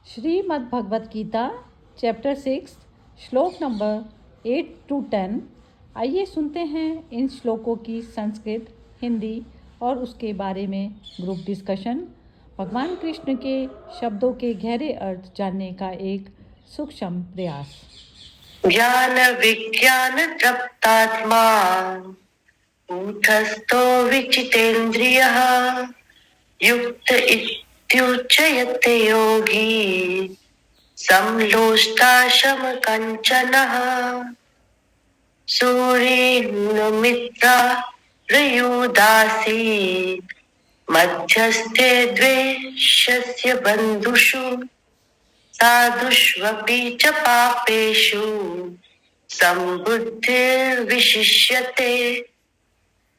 Shrimad Bhagavad Gita chapter 6 श्लोक number 8 to 10। आइए सुनते हैं इन श्लोकों की संस्कृत, हिंदी और उसके बारे में ग्रुप डिस्कशन। भगवान कृष्ण के शब्दों के गहरे अर्थ जानने का एक सूक्ष्म प्रयास। ज्ञान विज्ञान तृप्तात्मा कूटस्थो विचितेन्द्रियः युक्त इत्युच्यते योगी समलोष्टाशम कंचनः सूर्येऽनुमित्रा रयुदासी मध्यस्थे द्वेषस्य बन्धुषु साधुष्वपि च पापेषु संबुद्धिर्विशिष्यते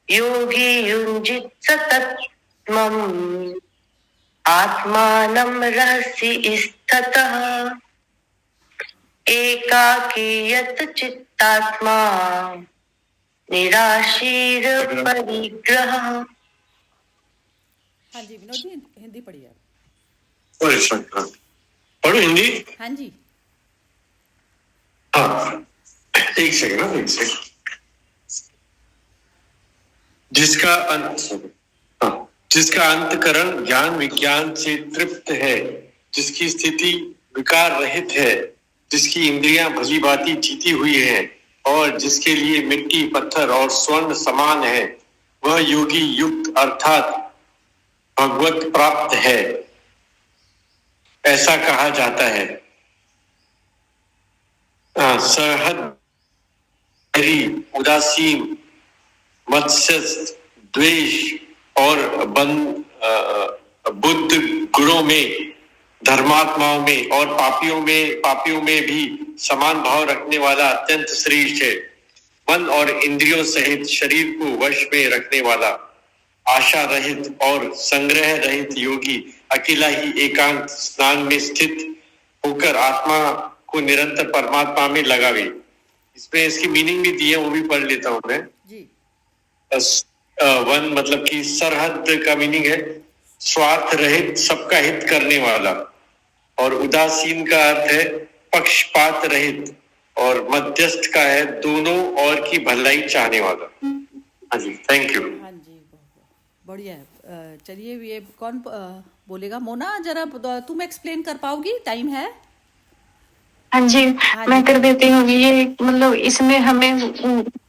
योगी युञ्जित सततम् आत्मानं रहसि स्थितः एकाकीयत चित्तात्मा निराशीर परिग्रह। हाँ जी विनोद जी, हिंदी पढ़िए। पढ़ो हिंदी। हाँ जी। हाँ एक सेकंड। जिसका अंतकरण ज्ञान विज्ञान से तृप्त है, जिसकी स्थिति विकार रहित है, जिसकी इंद्रियां भली भांति जीती हुई है और जिसके लिए मिट्टी पत्थर और स्वर्ण समान है, वह योगी युक्त अर्थात भगवत प्राप्त है, ऐसा कहा जाता है। सरहद उदासीन मत्स्यस्थ द्वेष और बुद्ध गुणों में, धर्मात्माओं में और पापियों में भी समान भाव रखने वाला अत्यंत श्रेष्ठ है। मन और इंद्रियों सहित शरीर को वश में रखने वाला आशा रहित और संग्रह रहित योगी अकेला ही एकांत स्नान में स्थित होकर आत्मा को निरंतर परमात्मा में लगावे। इसमें इसकी मीनिंग भी दी है, वो भी पढ़ लेता हूं मैं जी। वन मतलब कि सरहद का मीनिंग है स्वार्थ रहित, सबका हित करने वाला, और उदासीन का अर्थ है पक्षपात रहित, और मध्यस्थ का है दोनों और की भलाई चाहने वाला। हाँ जी, थैंक यू। हाँ जी, बढ़िया है। चलिए ये कौन बोलेगा? मोना जरा तुम एक्सप्लेन कर पाओगी? टाइम है? हाँ जी, मैं कर देती हूँ। ये मतलब इसमें हमें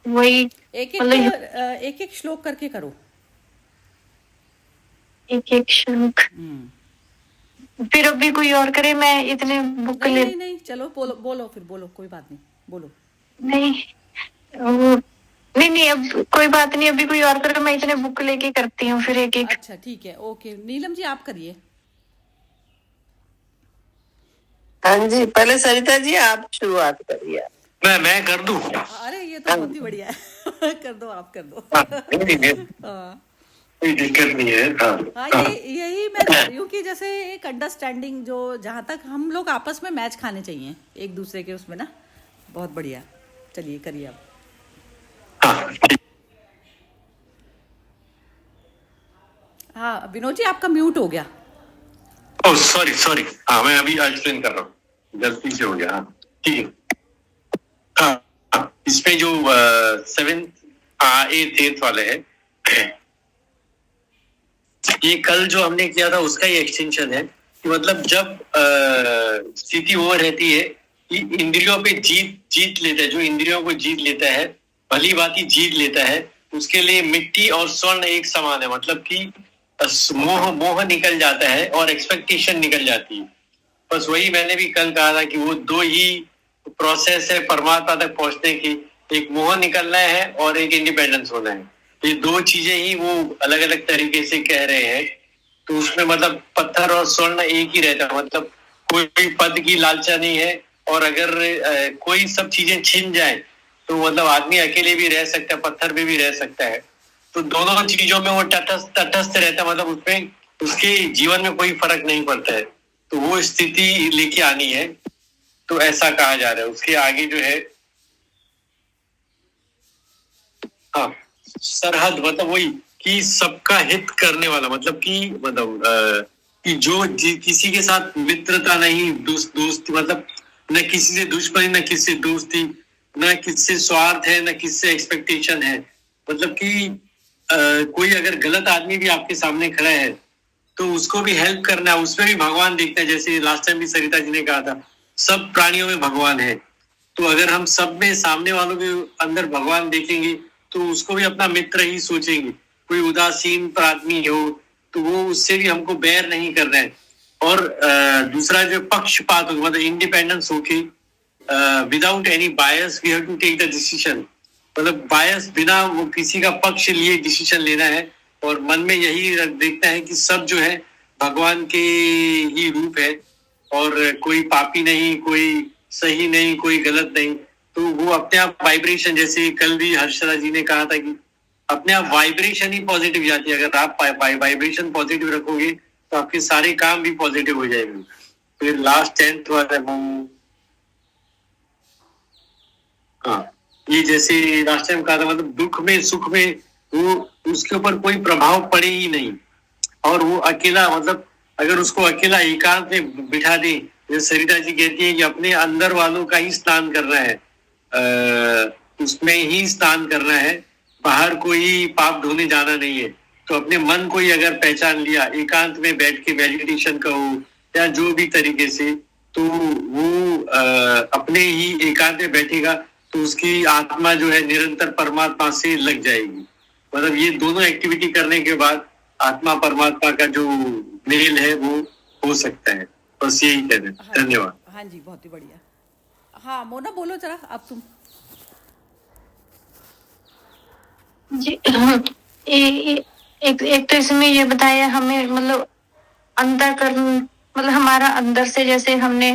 वही एक एक श्लोक करके करो। एक श्लोक। फिर अभी कोई और करे, मैं इतने बुक नहीं, चलो बोलो फिर बोलो, कोई बात नहीं, बोलो। नहीं अब कोई बात नहीं, अभी कोई और करे, मैं इतने बुक लेके करती हूँ फिर एक। अच्छा ठीक है, ओके। नीलम जी आप करिए। हाँ जी, पहले सरिता जी आप शुरुआत करिए। मैं कर दूं? अरे ये तो बहुत ही बढ़िया है। कर दो, आप कर दो। कोई दिक्कत नहीं है। हाँ यही मैं कह रही हूँ कि जैसे एक अंडरस्टैंडिंग, जो जहाँ तक हम लोग आपस में मैच खाने चाहिए एक दूसरे के उसमें ना, बहुत बढ़िया। चलिए करिए आप। हाँ विनोद जी आपका म्यूट हो गया। Oh sorry. हाँ मैं अभी एक्सप्लेन कर रहा हूँ, गलती से हो गया। हाँ ठीक है। हाँ इसमें जो 7th 8th वाले हैं, ये कल जो हमने किया था उसका ही एक्सटेंशन है कि मतलब जब स्थिति वो रहती है कि इंद्रियों पे जीत लेता है, जो इंद्रियों को जीत लेता है, भली भांति जीत लेता है, उसके लिए मिट्टी और स्वर्ण एक समान है। मतलब कि मोह निकल जाता है और एक्सपेक्टेशन निकल जाती है। बस वही मैंने भी कल कहा था कि वो दो ही प्रोसेस है परमात्मा तक पहुंचने की, एक मोह निकलना है और एक इंडिपेंडेंस होना है। ये दो चीजें ही वो अलग अलग तरीके से कह रहे हैं। तो उसमें मतलब पत्थर और स्वर्ण एक ही रहता है, मतलब कोई पद की लालसा नहीं है, और अगर कोई सब चीजें छिन जाए तो मतलब आदमी अकेले भी रह सकता है, पत्थर पे भी रह सकता है। तो दोनों चीजों में वो तटस्थ रहता है, मतलब उसमें उसके जीवन में कोई फर्क नहीं पड़ता है। तो वो स्थिति लेके आनी है, तो ऐसा कहा जा रहा है। उसके आगे जो है सरहद मतलब वही कि सबका हित करने वाला, मतलब कि मतलब कि किसी के साथ मित्रता नहीं, दोस्ती मतलब न किसी से दुश्मनी, न किसी से दोस्ती, न किससे स्वार्थ है, न किससे एक्सपेक्टेशन है। मतलब कि कोई अगर गलत आदमी भी आपके सामने खड़ा है तो उसको भी हेल्प करना है, उसमें भी भगवान देखना है। जैसे लास्ट टाइम भी सरिता जी ने कहा था, सब प्राणियों में भगवान है। तो अगर हम सब में सामने वालों के अंदर भगवान देखेंगे तो उसको भी अपना मित्र ही सोचेंगे। कोई उदासीन आदमी हो तो वो उससे भी हमको बैर नहीं करना है। और दूसरा जो पक्षपात हो, मतलब इंडिपेंडेंस होके without any bias we have to take the decision. मतलब बायस बिना वो किसी का पक्ष लिए डिसीजन लेना है और मन में यही देखना है कि सब जो है भगवान के ही रूप है और कोई पापी नहीं, कोई सही नहीं, कोई गलत नहीं। तो वो अपने आप वाइब्रेशन, जैसे कल भी हर्षदा जी ने कहा था कि अपने आप वाइब्रेशन ही पॉजिटिव जाती है। अगर आप वाइब्रेशन पॉजिटिव रखोगे तो आपके सारे काम भी पॉजिटिव हो जाएंगे। फिर लास्ट 10th वाला हाँ, ये जैसे लास्ट टाइम कहा था, मतलब दुख में सुख में वो उसके ऊपर कोई प्रभाव पड़े ही नहीं। और वो अकेला, मतलब अगर उसको अकेला एकांत में बिठा दे, जैसे सरिता जी कहती है कि अपने अंदर वालों का ही स्नान करना है, उसमें ही स्नान करना है, बाहर कोई पाप धोने जाना नहीं है। तो अपने मन को ही अगर पहचान लिया, एकांत में बैठ के मेडिटेशन का हो या जो भी तरीके से, तो वो अपने ही एकांत में बैठेगा तो उसकी आत्मा जो है निरंतर परमात्मा से लग जाएगी। मतलब ये दोनों एक्टिविटी करने के बाद आत्मा परमात्मा का जो मेल है वो हो सकता है। बस यही कह रहे। धन्यवाद। हाँ जी, बहुत ही बढ़िया। हाँ मोना बोलो जरा अब तुम। जी एक तो इसमें ये बताया हमें, मतलब अंतर कर, मतलब हमारा अंदर से, जैसे हमने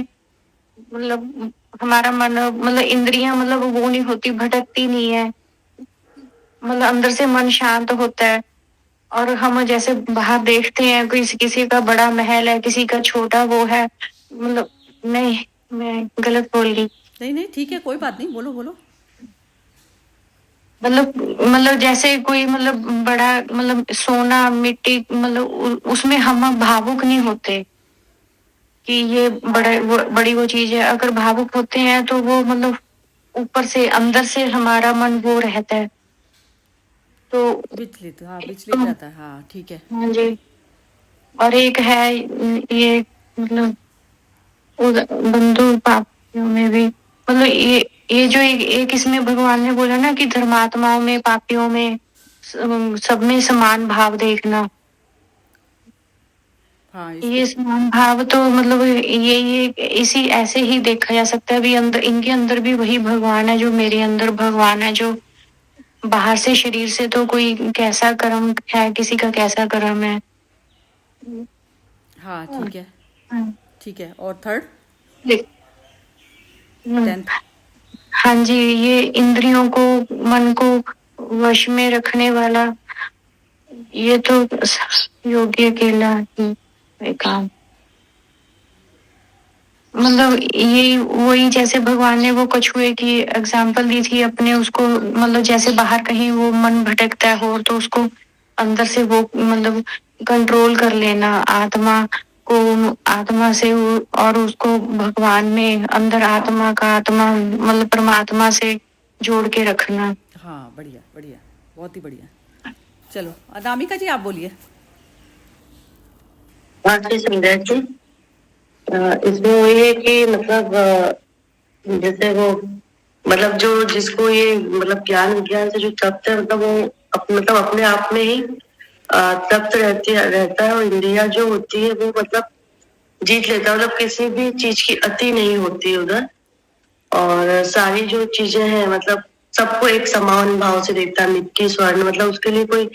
मतलब हमारा मन, मतलब इंद्रियां, मतलब वो नहीं होती, भटकती नहीं है, मतलब अंदर से मन शांत होता है। और हम जैसे बाहर देखते हैं किसी का बड़ा महल है, किसी का छोटा वो है, मतलब नहीं, मैं गलत बोल गई। नहीं ठीक है, कोई बात नहीं, बोलो बोलो। मतलब जैसे कोई मतलब बड़ा, मतलब सोना मिट्टी, मतलब उसमें हम भावुक नहीं होते कि ये बड़ी वो चीज है। अगर भावुक होते हैं तो वो मतलब ऊपर से अंदर से हमारा मन वो रहता है, तो विचलित, हाँ विचलित रहता है। हाँ ठीक है। हाँ जी। और एक है ये, मतलब बंधु पापियों में भी, मतलब ये जो एक इसमें भगवान ने बोला ना कि धर्मात्माओं में, पापियों में, सब में समान भाव देखना। हाँ ये समान भाव तो मतलब ये इसी ऐसे ही देखा जा सकता है। अभी अंदर, इनके अंदर भी वही भगवान है जो मेरे अंदर भगवान है, जो बाहर से शरीर से तो कोई कैसा कर्म है, किसी का कैसा कर्म है। हाँ ठीक है, ठीक है। और थर्ड, हाँ जी, ये इंद्रियों को, मन को वश में रखने वाला, ये तो योगी अकेला ही काम। मतलब ये वही, जैसे भगवान ने वो कछुए की एग्जाम्पल दी थी अपने, उसको मतलब जैसे बाहर कहीं वो मन भटकता हो तो उसको अंदर से वो मतलब कंट्रोल कर लेना, आत्मा को, आत्मा से, और उसको भगवान में, अंदर आत्मा का, आत्मा मतलब परमात्मा से जोड़ के रखना। हाँ बढ़िया बढ़िया, बहुत ही बढ़िया। चलो अनामिका जी आप बोलिए। संध्या जी, इसमें वही है कि मतलब जैसे वो, मतलब जो जिसको ये मतलब ज्ञान विज्ञान से जो तप्त है, मतलब वो मतलब अपने आप में ही तप्त रहता है, और इंद्रिया जो होती है वो मतलब जीत लेता है। मतलब किसी भी चीज की अति नहीं होती है उधर, और सारी जो चीजें हैं मतलब सबको एक समान भाव से देखता है। मिट्टी स्वर्ण, मतलब उसके लिए कोई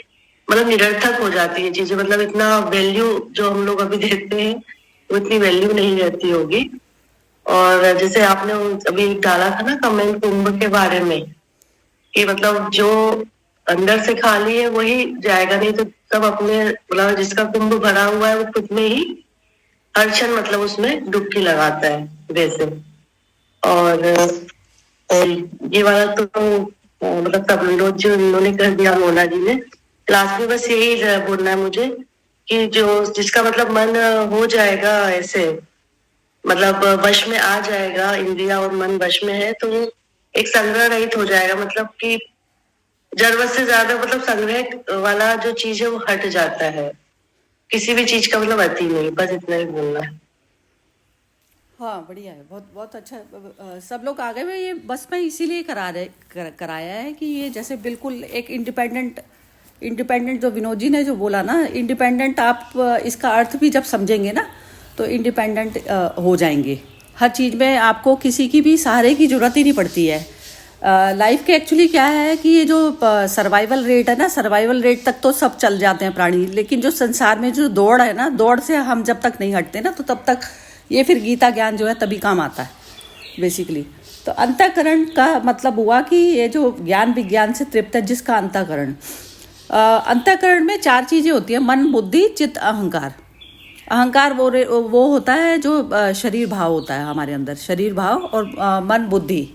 मतलब निरर्थक हो जाती है चीजें, मतलब इतना वैल्यू जो हम लोग अभी देखते हैं वो इतनी वैल्यू नहीं रहती होगी। और जैसे आपने अभी डाला था ना कमेंट कुंभ के बारे में, कि मतलब जो अंदर से खाली है वही जाएगा, नहीं तो सब अपने, मतलब जिसका कुंभ भरा हुआ है वो खुद में ही हर क्षण मतलब उसमें डुबकी लगाता है वैसे। और ये वाला तो मतलब सब लोग जो इन्होंने कर दिया मोना जी ने। लास्ट में बस यही बोलना है मुझे कि जो जिसका मतलब मन हो जाएगा ऐसे, मतलब वश में आ जाएगा, इंद्रिया और मन वश में है, तो वो एक संग्रह रहित हो जाएगा। मतलब कि जरूरत से ज्यादा मतलब संग्रह वाला जो चीज है वो हट जाता है। किसी भी चीज का मतलब अति नहीं, बस इतना ही बोलना है। हाँ बढ़िया है, बहुत बहुत अच्छा। सब लोग आगे में ये बस मैं इसीलिए कराया है कि ये जैसे बिल्कुल एक इंडिपेंडेंट जो विनोद जी ने जो बोला ना, इंडिपेंडेंट, आप इसका अर्थ भी जब समझेंगे ना तो इंडिपेंडेंट हो जाएंगे। हर चीज़ में आपको किसी की भी सहारे की ज़रूरत ही नहीं पड़ती है। लाइफ के एक्चुअली क्या है कि ये जो सर्वाइवल रेट है ना, सर्वाइवल रेट तक तो सब चल जाते हैं प्राणी, लेकिन जो संसार में जो दौड़ है ना, दौड़ से हम जब तक नहीं हटते ना तो तब तक ये फिर गीता ज्ञान जो है तभी काम आता है बेसिकली। तो अंतःकरण का मतलब हुआ कि ये जो ज्ञान विज्ञान से तृप्त है जिसका अंतःकरण। अंतःकरण में 4 चीज़ें होती हैं, मन, बुद्धि, चित्त, अहंकार। अहंकार वो होता है जो शरीर भाव होता है हमारे अंदर, शरीर भाव, और मन, बुद्धि।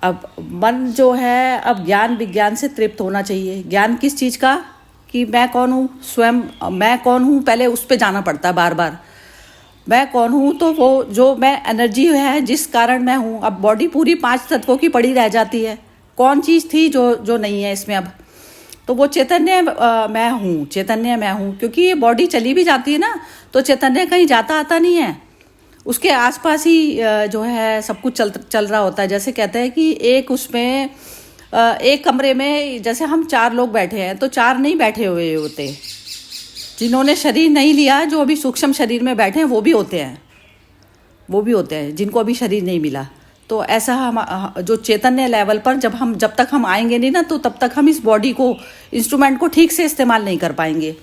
अब मन जो है, अब ज्ञान विज्ञान से तृप्त होना चाहिए। ज्ञान किस चीज़ का, कि मैं कौन हूँ, स्वयं मैं कौन हूँ, पहले उस पर जाना पड़ता है बार बार। मैं कौन हूँ, तो वो जो मैं एनर्जी है जिस कारण मैं हूँ। अब बॉडी पूरी 5 तत्वों की पड़ी रह जाती है, कौन चीज़ थी जो नहीं है इसमें अब, तो वो चैतन्य मैं हूँ, चैतन्य मैं हूँ। क्योंकि ये बॉडी चली भी जाती है ना तो चैतन्य कहीं जाता आता नहीं है, उसके आसपास ही जो है सब कुछ चल रहा होता है। जैसे कहते हैं कि एक उसमें एक कमरे में जैसे हम 4 लोग बैठे हैं तो 4 नहीं बैठे हुए होते, जिन्होंने शरीर नहीं लिया, जो अभी सूक्ष्म शरीर में बैठे हैं वो भी होते हैं जिनको अभी शरीर नहीं मिला। तो ऐसा हम जो चैतन्य लेवल पर जब तक हम आएंगे नहीं ना, तो तब तक हम इस बॉडी को, इंस्ट्रूमेंट को ठीक से इस्तेमाल नहीं कर पाएंगे।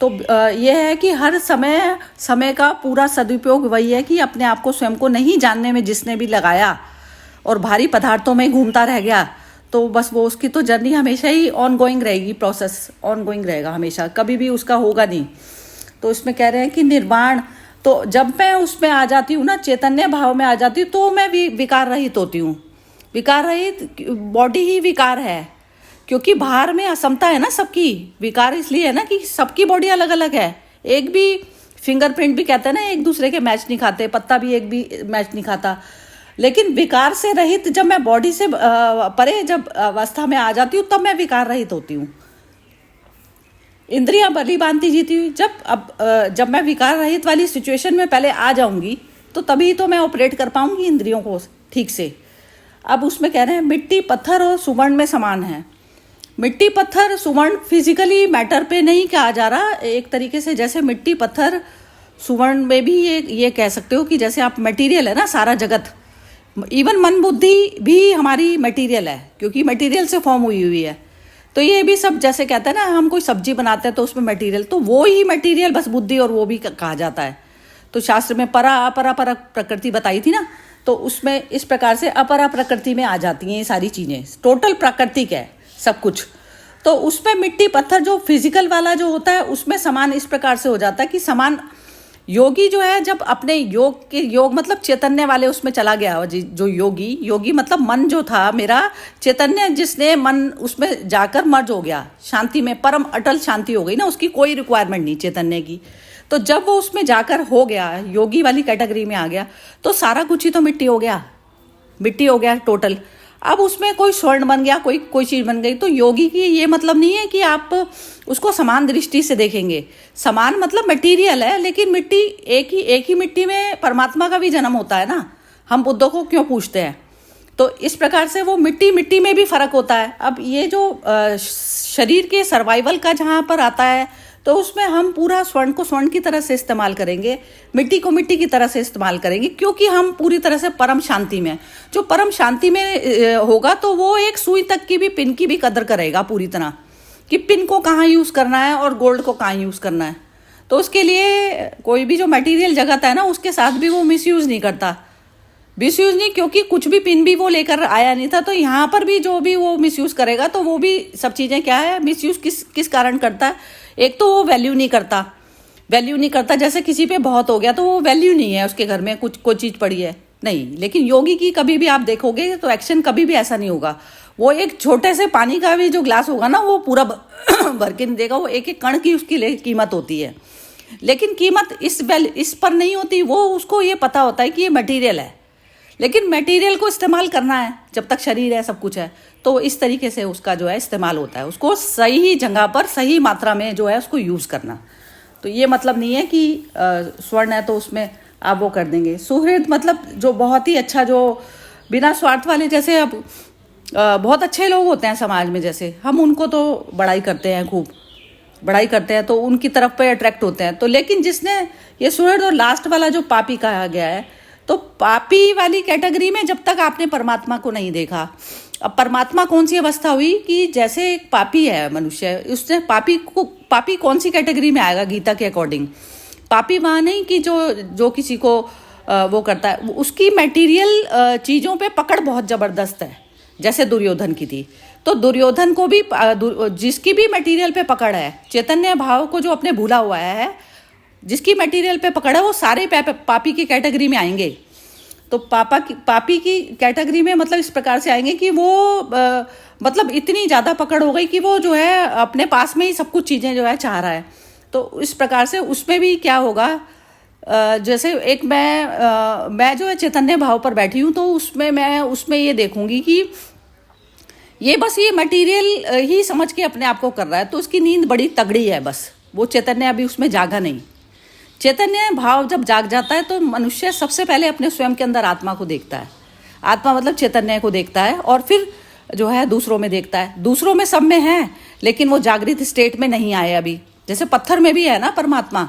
तो यह है कि हर समय का पूरा सदुपयोग वही है कि अपने आप को, स्वयं को नहीं जानने में जिसने भी लगाया और भारी पदार्थों में घूमता रह गया, तो बस वो उसकी तो जर्नी हमेशा ही ऑनगोइंग रहेगी, प्रोसेस ऑनगोइंग रहेगा हमेशा, कभी भी उसका होगा नहीं। तो इसमें कह रहे हैं कि निर्वाण, तो जब मैं उसमें आ जाती हूँ ना, चैतन्य भाव में आ जाती हूँ, तो मैं विकार रहित होती हूँ। विकार रहित बॉडी ही विकार है, क्योंकि बाहर में असमता है ना सबकी। विकार इसलिए है ना कि सबकी बॉडी अलग अलग है। एक भी फिंगरप्रिंट भी कहते हैं ना, एक दूसरे के मैच नहीं खाते, पत्ता भी एक भी मैच नहीं खाता। लेकिन विकार से रहित जब मैं बॉडी से परे जब अवस्था में आ जाती हूँ, तब मैं विकार रहित होती हूँ। इंद्रियां भली भांति जीती हुई, जब मैं विकार रहित वाली सिचुएशन में पहले आ जाऊंगी तो तभी तो मैं ऑपरेट कर पाऊंगी इंद्रियों को ठीक से। अब उसमें कह रहे हैं मिट्टी, पत्थर और सुवर्ण में समान है। मिट्टी, पत्थर, सुवर्ण फिजिकली मैटर पे नहीं कहा जा रहा, एक तरीके से जैसे मिट्टी, पत्थर, सुवर्ण में भी ये कह सकते हो कि जैसे आप मटेरियल है ना सारा जगत, इवन मन बुद्धि भी हमारी मटेरियल है, क्योंकि मटेरियल से फॉर्म हुई है। तो ये भी सब जैसे कहते हैं ना, हम कोई सब्जी बनाते हैं तो उसमें मटेरियल, तो वो ही मटेरियल बस बुद्धि और वो भी कहा जाता है। तो शास्त्र में परा अपरा प्रकृति बताई थी ना, तो उसमें इस प्रकार से अपरा प्रकृति में आ जाती हैं ये सारी चीज़ें, टोटल प्राकृतिक है सब कुछ। तो उसमें मिट्टी, पत्थर जो फिजिकल वाला जो होता है उसमें समान इस प्रकार से हो जाता है कि समान। योगी जो है जब अपने योग मतलब चैतन्य वाले उसमें चला गया, जो योगी मतलब मन जो था मेरा, चैतन्य जिसने मन उसमें जाकर मर्ज हो गया, शांति में परम अटल शांति हो गई ना, उसकी कोई रिक्वायरमेंट नहीं चैतन्य की। तो जब वो उसमें जाकर हो गया, योगी वाली कैटेगरी में आ गया, तो सारा कुछ ही तो मिट्टी हो गया टोटल। अब उसमें कोई स्वर्ण बन गया, कोई चीज़ बन गई। तो योगी की ये मतलब नहीं है कि आप उसको समान दृष्टि से देखेंगे। समान मतलब मटेरियल है, लेकिन मिट्टी एक ही मिट्टी में परमात्मा का भी जन्म होता है ना, हम बुद्धों को क्यों पूछते हैं। तो इस प्रकार से वो मिट्टी में भी फर्क होता है। अब ये जो शरीर के सर्वाइवल का जहाँ पर आता है, तो उसमें हम पूरा स्वर्ण को स्वर्ण की तरह से इस्तेमाल करेंगे, मिट्टी को मिट्टी की तरह से इस्तेमाल करेंगे, क्योंकि हम पूरी तरह से परम शांति में, जो परम शांति में होगा तो वो एक सुई तक की भी, पिन की भी कदर करेगा पूरी तरह, कि पिन को कहाँ यूज़ करना है और गोल्ड को कहाँ यूज़ करना है। तो उसके लिए कोई भी जो मटीरियल जगत है ना, उसके साथ भी वो मिसयूज़ नहीं करता। मिसयूज़ नहीं, क्योंकि कुछ भी पिन भी वो लेकर आया नहीं था। तो यहाँ पर भी जो भी वो मिसयूज़ करेगा, तो वो भी सब चीज़ें क्या है, मिसयूज़ किस कारण करता है। एक तो वो वैल्यू नहीं करता, जैसे किसी पे बहुत हो गया तो वो वैल्यू नहीं है, उसके घर में कोई चीज़ पड़ी है नहीं। लेकिन योगी की कभी भी आप देखोगे तो एक्शन कभी भी ऐसा नहीं होगा। वो एक छोटे से पानी का भी जो ग्लास होगा ना, वो पूरा भर के नहीं देगा, वो एक एक कण की उसकी कीमत होती है। लेकिन कीमत इस पर नहीं होती। वो उसको ये पता होता है कि ये मटेरियल है, लेकिन मटेरियल को इस्तेमाल करना है, जब तक शरीर है सब कुछ है, तो इस तरीके से उसका जो है इस्तेमाल होता है। उसको सही जगह पर सही मात्रा में जो है उसको यूज़ करना। तो ये मतलब नहीं है कि स्वर्ण है तो उसमें आप वो कर देंगे। सुहृद मतलब जो बहुत ही अच्छा, जो बिना स्वार्थ वाले, जैसे अब बहुत अच्छे लोग होते हैं समाज में, जैसे हम उनको तो बड़ाई करते हैं, खूब बड़ाई करते हैं, तो उनकी तरफ पे अट्रैक्ट होते हैं। तो लेकिन जिसने ये सुहृद और लास्ट वाला जो पापी कहा गया है, तो पापी वाली कैटेगरी में जब तक आपने परमात्मा को नहीं देखा। अब परमात्मा कौन सी अवस्था हुई कि जैसे एक पापी है मनुष्य, उसने पापी कौन सी कैटेगरी में आएगा गीता के अकॉर्डिंग? पापी वहाँ नहीं कि जो किसी को वो करता है, उसकी मटेरियल चीज़ों पे पकड़ बहुत ज़बरदस्त है, जैसे दुर्योधन की थी। तो दुर्योधन को भी जिसकी भी मटेरियल पे पकड़ है, चैतन्य भाव को जो अपने भूला हुआ है, जिसकी मटेरियल पे पकड़ है, वो सारे पापी की कैटेगरी में आएंगे। तो पापी की कैटेगरी में मतलब इस प्रकार से आएंगे कि वो मतलब इतनी ज़्यादा पकड़ हो गई कि वो जो है अपने पास में ही सब कुछ चीज़ें जो है चाह रहा है। तो इस प्रकार से उसमें भी क्या होगा, जैसे एक मैं जो है चैतन्य भाव पर बैठी हूँ, तो उसमें ये देखूंगी कि ये बस ये मटेरियल ही समझ के अपने आप को कर रहा है, तो उसकी नींद बड़ी तगड़ी है। बस वो चैतन्य अभी उसमें जागा नहीं। चैतन्य भाव जब जाग जाता है तो मनुष्य सबसे पहले अपने स्वयं के अंदर आत्मा को देखता है। आत्मा मतलब चैतन्य को देखता है, और फिर जो है दूसरों में देखता है। दूसरों में सब में है, लेकिन वो जागृत स्टेट में नहीं आए अभी। जैसे पत्थर में भी है ना परमात्मा।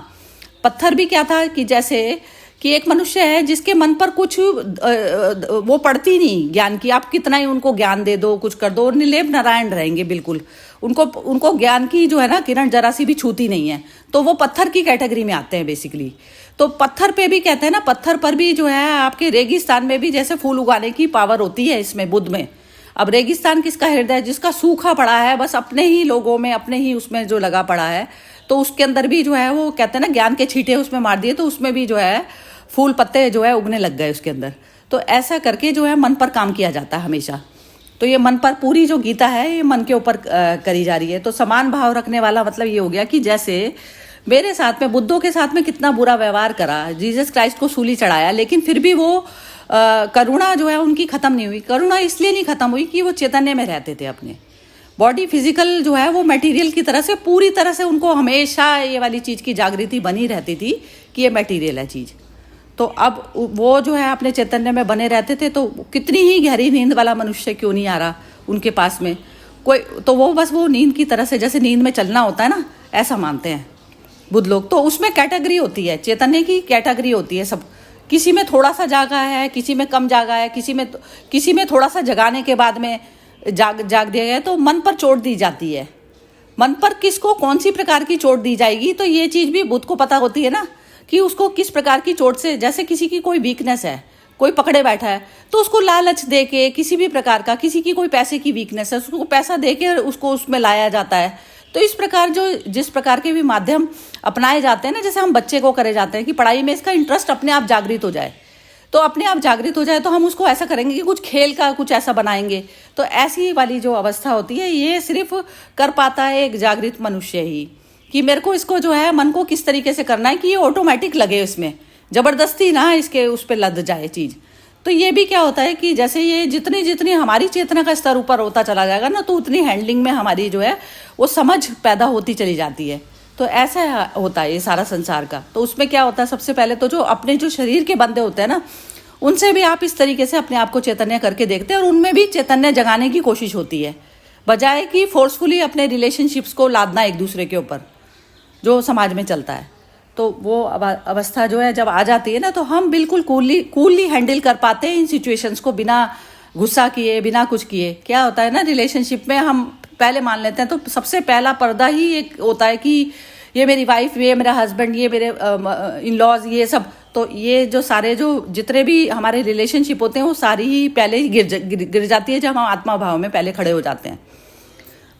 पत्थर भी क्या था कि जैसे कि एक मनुष्य है जिसके मन पर कुछ वो पड़ती नहीं ज्ञान की, आप कितना ही उनको ज्ञान दे दो, कुछ कर दो, निर्लेप नारायण रहेंगे बिल्कुल। उनको ज्ञान की जो है ना किरण जरा सी भी छूती नहीं है, तो वो पत्थर की कैटेगरी में आते हैं बेसिकली। तो पत्थर पे भी कहते हैं ना, पत्थर पर भी जो है आपके रेगिस्तान में भी जैसे फूल उगाने की पावर होती है इसमें, बुद्ध में। अब रेगिस्तान किसका हृदय, जिसका सूखा पड़ा है, बस अपने ही लोगों में, अपने ही उसमें जो लगा पड़ा है, तो उसके अंदर भी जो है वो कहते हैं ना ज्ञान के छींटे उसमें मार दिए, तो उसमें भी जो है फूल पत्ते जो है उगने लग गए उसके अंदर। तो ऐसा करके जो है मन पर काम किया जाता है हमेशा। तो ये मन पर पूरी जो गीता है ये मन के ऊपर करी जा रही है। तो समान भाव रखने वाला मतलब ये हो गया कि जैसे मेरे साथ में, बुद्धों के साथ में कितना बुरा व्यवहार करा, जीसस क्राइस्ट को सूली चढ़ाया, लेकिन फिर भी वो करुणा जो है उनकी खत्म नहीं हुई। करुणा इसलिए नहीं खत्म हुई कि वो चैतन्य में रहते थे। अपने बॉडी फिजिकल जो है वो मटेरियल की तरह से पूरी तरह से उनको हमेशा ये वाली चीज़ की जागृति बनी रहती थी कि ये मटेरियल है चीज़। तो अब वो जो है अपने चैतन्य में बने रहते थे, तो कितनी ही गहरी नींद वाला मनुष्य क्यों नहीं आ रहा उनके पास में कोई, तो वो बस वो नींद की तरह से, जैसे नींद में चलना होता है ना, ऐसा मानते हैं बुद्ध लोग। तो उसमें कैटेगरी होती है, चैतन्य की कैटेगरी होती है सब। किसी में थोड़ा सा जागा है, किसी में कम जागा है, किसी में थोड़ा सा जगाने के बाद में जाग दिया गया। तो मन पर चोट दी जाती है। मन पर किसको कौन सी प्रकार की चोट दी जाएगी, तो ये चीज़ भी बुद्ध को पता होती है ना कि उसको किस प्रकार की चोट से, जैसे किसी की कोई वीकनेस है, कोई पकड़े बैठा है, तो उसको लालच दे के किसी भी प्रकार का, किसी की कोई पैसे की वीकनेस है, उसको पैसा दे के उसको उसमें लाया जाता है। तो इस प्रकार जिस प्रकार के भी माध्यम अपनाए जाते हैं ना, जैसे हम बच्चे को करे जाते हैं कि पढ़ाई में इसका इंटरेस्ट अपने आप जागृत हो जाए, तो अपने आप जागृत हो जाए, तो हम उसको ऐसा करेंगे कि कुछ खेल का कुछ ऐसा बनाएंगे। तो ऐसी वाली जो अवस्था होती है ये सिर्फ कर पाता है एक जागृत मनुष्य ही, कि मेरे को इसको जो है मन को किस तरीके से करना है कि ये ऑटोमेटिक लगे, इसमें जबरदस्ती ना इसके उस पर लद जाए चीज़। तो ये भी क्या होता है कि जैसे ये जितनी हमारी चेतना का स्तर ऊपर होता चला जाएगा ना, तो उतनी हैंडलिंग में हमारी जो है वो समझ पैदा होती चली जाती है। तो ऐसा होता है ये सारा संसार का। तो उसमें क्या होता है, सबसे पहले तो जो अपने जो शरीर के बंदे होते हैं ना, उनसे भी आप इस तरीके से अपने आप को चैतन्य करके देखते हैं, और उनमें भी चैतन्य जगाने की कोशिश होती है, बजाय कि फोर्सफुली अपने रिलेशनशिप्स को लादना एक दूसरे के ऊपर जो समाज में चलता है। तो वो अवस्था जो है जब आ जाती है ना, तो हम बिल्कुल कूलली हैंडल कर पाते हैं इन सिचुएशंस को, बिना गुस्सा किए, बिना कुछ किए। क्या होता है ना, रिलेशनशिप में हम पहले मान लेते हैं, तो सबसे पहला पर्दा ही एक होता है कि ये मेरी वाइफ, ये मेरा हस्बैंड, ये मेरे इन लॉज, ये सब। तो ये जो सारे जो जितने भी हमारे रिलेशनशिप होते हैं वो सारी ही पहले ही गिर जाती है जब हम आत्मा भाव में पहले खड़े हो जाते हैं।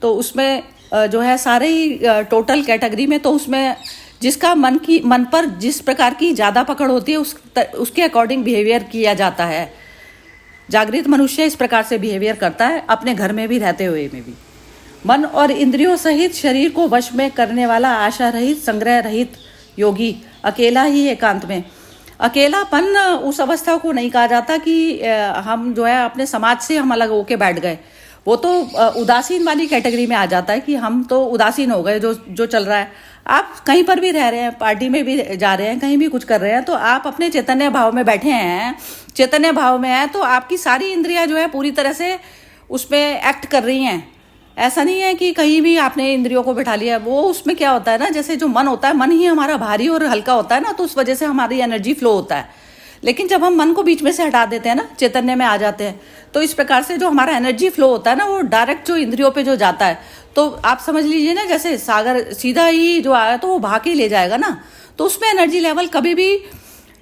तो उसमें जो है सारे ही टोटल कैटेगरी में, तो उसमें जिसका मन पर जिस प्रकार की ज़्यादा पकड़ होती है उसके अकॉर्डिंग बिहेवियर किया जाता है। जागृत मनुष्य इस प्रकार से बिहेवियर करता है, अपने घर में भी रहते हुए में भी। मन और इंद्रियों सहित शरीर को वश में करने वाला आशा रहित, संग्रह रहित योगी अकेला ही एकांत में। अकेलापन उस अवस्था को नहीं कहा जाता कि हम जो है अपने समाज से हम अलग होके बैठ गए, वो तो उदासीन वाली कैटेगरी में आ जाता है कि हम तो उदासीन हो गए जो चल रहा है। आप कहीं पर भी रह रहे हैं, पार्टी में भी जा रहे हैं, कहीं भी कुछ कर रहे हैं, तो आप अपने चैतन्य भाव में बैठे हैं, चैतन्य भाव में है, तो आपकी सारी इंद्रियां जो है पूरी तरह से उसमें एक्ट कर रही हैं। ऐसा नहीं है कि कहीं भी आपने इंद्रियों को बिठा लिया। वो उसमें क्या होता है ना, जैसे जो मन होता है, मन ही हमारा भारी और हल्का होता है ना, तो उस वजह से हमारी एनर्जी फ्लो होता है। लेकिन जब हम मन को बीच में से हटा देते हैं ना, चैतन्य में आ जाते हैं, तो इस प्रकार से जो हमारा एनर्जी फ्लो होता है ना, वो डायरेक्ट जो इंद्रियों पे जो जाता है, तो आप समझ लीजिए ना जैसे सागर सीधा ही जो आया तो वो भाग के ले जाएगा ना, तो उसमें एनर्जी लेवल कभी भी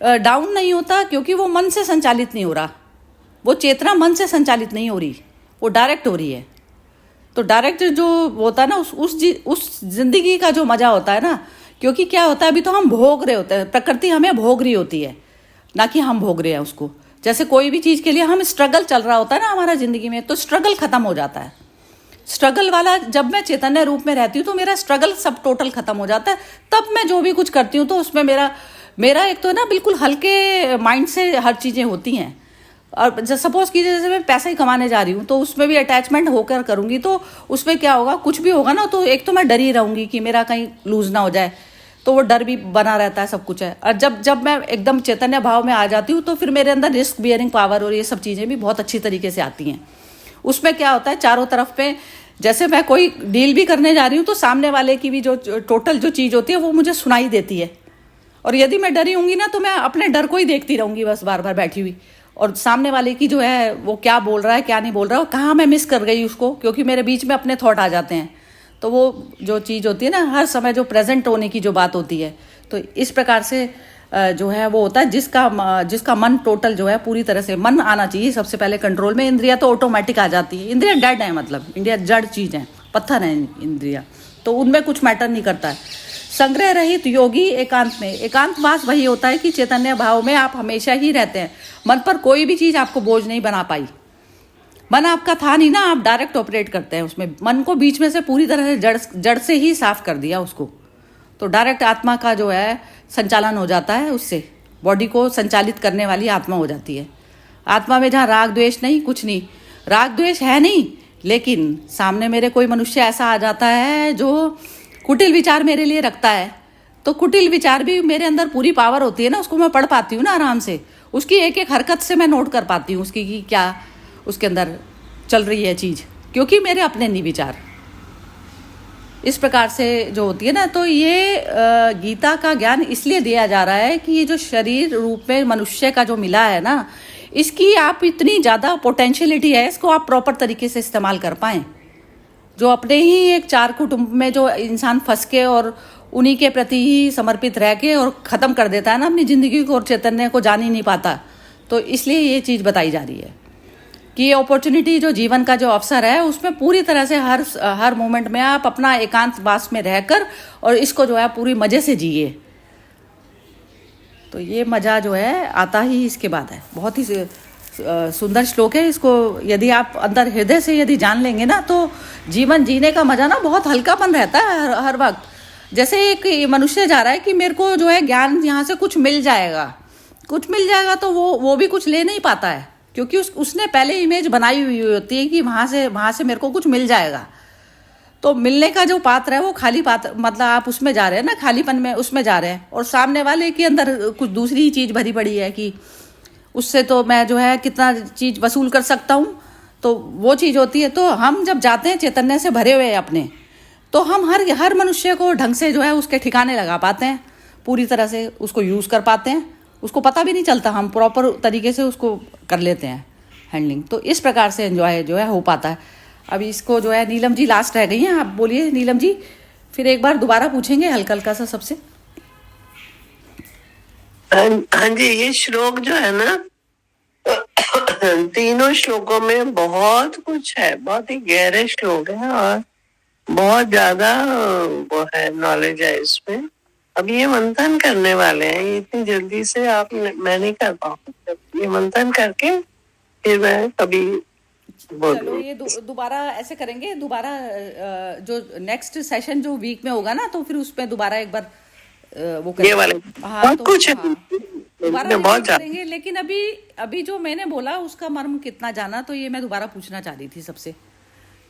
डाउन नहीं होता, क्योंकि वो मन से संचालित नहीं हो रहा। वो चेतना मन से संचालित नहीं हो रही, वो डायरेक्ट हो रही है। तो डायरेक्ट जो होता है ना, उस जिंदगी का जो मजा होता है ना, क्योंकि क्या होता है, अभी तो हम भोग रहे होते हैं, प्रकृति हमें भोग रही होती है, ना कि हम भोग रहे हैं उसको। जैसे कोई भी चीज के लिए हम स्ट्रगल चल रहा होता है ना हमारा जिंदगी में, तो स्ट्रगल खत्म हो जाता है। स्ट्रगल वाला जब मैं चैतन्य रूप में रहती हूँ तो मेरा स्ट्रगल सब टोटल खत्म हो जाता है। तब मैं जो भी कुछ करती हूँ तो उसमें मेरा एक तो ना बिल्कुल हल्के माइंड से हर चीजें होती हैं। और सपोज कीजिए जैसे मैं पैसा ही कमाने जा रही हूँ, तो उसमें भी अटैचमेंट होकर करूंगी, तो उसमें क्या होगा, कुछ भी होगा ना, तो एक तो मैं डरी रहूंगी कि मेरा कहीं लूज ना हो जाए, तो वो डर भी बना रहता है, सब कुछ है। और जब मैं एकदम चैतन्य भाव में आ जाती हूँ, तो फिर मेरे अंदर रिस्क बियरिंग पावर और ये सब चीज़ें भी बहुत अच्छी तरीके से आती हैं। उसमें क्या होता है, चारों तरफ पे जैसे मैं कोई डील भी करने जा रही हूँ, तो सामने वाले की भी जो टोटल जो चीज़ होती है वो मुझे सुनाई देती है। और यदि मैं डरी होंगी ना, तो मैं अपने डर को ही देखती रहूंगी बस बार बार बैठी हुई, और सामने वाले की जो है वो क्या बोल रहा है क्या नहीं बोल रहा है, कहाँ मैं मिस कर गई उसको, क्योंकि मेरे बीच में अपने थॉट आ जाते हैं। तो वो जो चीज़ होती है ना, हर समय जो प्रेजेंट होने की जो बात होती है, तो इस प्रकार से जो है वो होता है जिसका मन टोटल जो है पूरी तरह से, मन आना चाहिए सबसे पहले कंट्रोल में। इंद्रिया तो ऑटोमेटिक आ जाती है, इंद्रिया डेड है, मतलब इंद्रिया जड़ चीज़ है, पत्थर है इंद्रिया, तो उनमें कुछ मैटर नहीं करता है। संग्रह रहित योगी एकांत में, एकांतवास वही होता है कि चैतन्य भाव में आप हमेशा ही रहते हैं, मन पर कोई भी चीज़ आपको बोझ नहीं बना पाई। मन आपका था नहीं ना, आप डायरेक्ट ऑपरेट करते हैं उसमें। मन को बीच में से पूरी तरह से जड़ से ही साफ कर दिया उसको, तो डायरेक्ट आत्मा का जो है संचालन हो जाता है, उससे बॉडी को संचालित करने वाली आत्मा हो जाती है। आत्मा में जहाँ राग द्वेष नहीं, कुछ नहीं, राग द्वेष है नहीं, लेकिन सामने मेरे कोई मनुष्य ऐसा आ जाता है जो कुटिल विचार मेरे लिए रखता है, तो कुटिल विचार भी मेरे अंदर पूरी पावर होती है ना, उसको मैं पढ़ पाती हूँ ना आराम से, उसकी एक एक हरकत से मैं नोट कर पाती हूँ उसकी कि क्या उसके अंदर चल रही है चीज़, क्योंकि मेरे अपने नहीं विचार। इस प्रकार से जो होती है ना, तो ये गीता का ज्ञान इसलिए दिया जा रहा है कि ये जो शरीर रूप में मनुष्य का जो मिला है ना, इसकी आप इतनी ज़्यादा पोटेंशियलिटी है, इसको आप प्रॉपर तरीके से इस्तेमाल कर पाएँ। जो अपने ही एक चार कुटुंब में जो इंसान फंस के और उन्हीं के प्रति ही समर्पित रह के और ख़त्म कर देता है ना अपनी ज़िंदगी को, और चैतन्य को जान ही नहीं पाता, तो इसलिए ये चीज़ बताई जा रही है कि ये अपॉर्चुनिटी जो जीवन का जो अवसर है, उसमें पूरी तरह से हर मोमेंट में आप अपना एकांतवास में रहकर और इसको जो है पूरी मज़े से जिए। तो ये मज़ा जो है आता ही इसके बाद है। बहुत ही सुंदर श्लोक है, इसको यदि आप अंदर हृदय से यदि जान लेंगे ना, तो जीवन जीने का मज़ा ना बहुत हल्कापन रहता है हर वक्त। जैसे एक मनुष्य जा रहा है कि मेरे को जो है ज्ञान यहाँ से कुछ मिल जाएगा, तो वो भी कुछ ले नहीं पाता है, क्योंकि उसने पहले इमेज बनाई हुई होती है कि वहाँ से मेरे को कुछ मिल जाएगा। तो मिलने का जो पात्र है वो खाली पात्र, मतलब आप उसमें जा रहे हैं ना, खालीपन में उसमें जा रहे हैं, और सामने वाले के अंदर कुछ दूसरी ही चीज़ भरी पड़ी है कि उससे तो मैं जो है कितना चीज़ वसूल कर सकता हूँ, तो वो चीज़ होती है। तो हम जब जाते हैं चैतन्य से भरे हुए अपने, तो हम हर मनुष्य को ढंग से जो है उसके ठिकाने लगा पाते हैं, पूरी तरह से उसको यूज़ कर पाते हैं, उसको पता भी नहीं चलता, हम प्रॉपर तरीके से उसको कर लेते हैं हैंडलिंग। तो इस प्रकार से एंजॉय जो है हो पाता है। अभी इसको जो है नीलम जी लास्ट रह गई हैं, आप बोलिए नीलम जी, फिर एक बार दोबारा पूछेंगे हल्का हल्का सा सबसे। हाँ जी, ये श्लोक जो है ना, तीनों श्लोकों में बहुत कुछ है, बहुत ही गहरे श्लोक है और बहुत ज्यादा वो है नॉलेज है इसमें। अब ये मंथन करने वाले हैं, ये इतनी जल्दी से मैं नहीं कर पाऊँ, ये मंथन करके फिर मैं कभी चलो ये दोबारा ऐसे करेंगे, दोबारा जो नेक्स्ट सेशन जो वीक में होगा ना, तो फिर उसमें दोबारा एक बार वो ये वाले हाँ बहुत तो कुछ है, हाँ दोबारा इसमें बहुत रिपीट ज्यादा। करेंगे, लेकिन अभी अभी जो मैंने बोला उसका मर्म कितना जाना, तो ये मैं दोबारा पूछना चाह रही थी सबसे।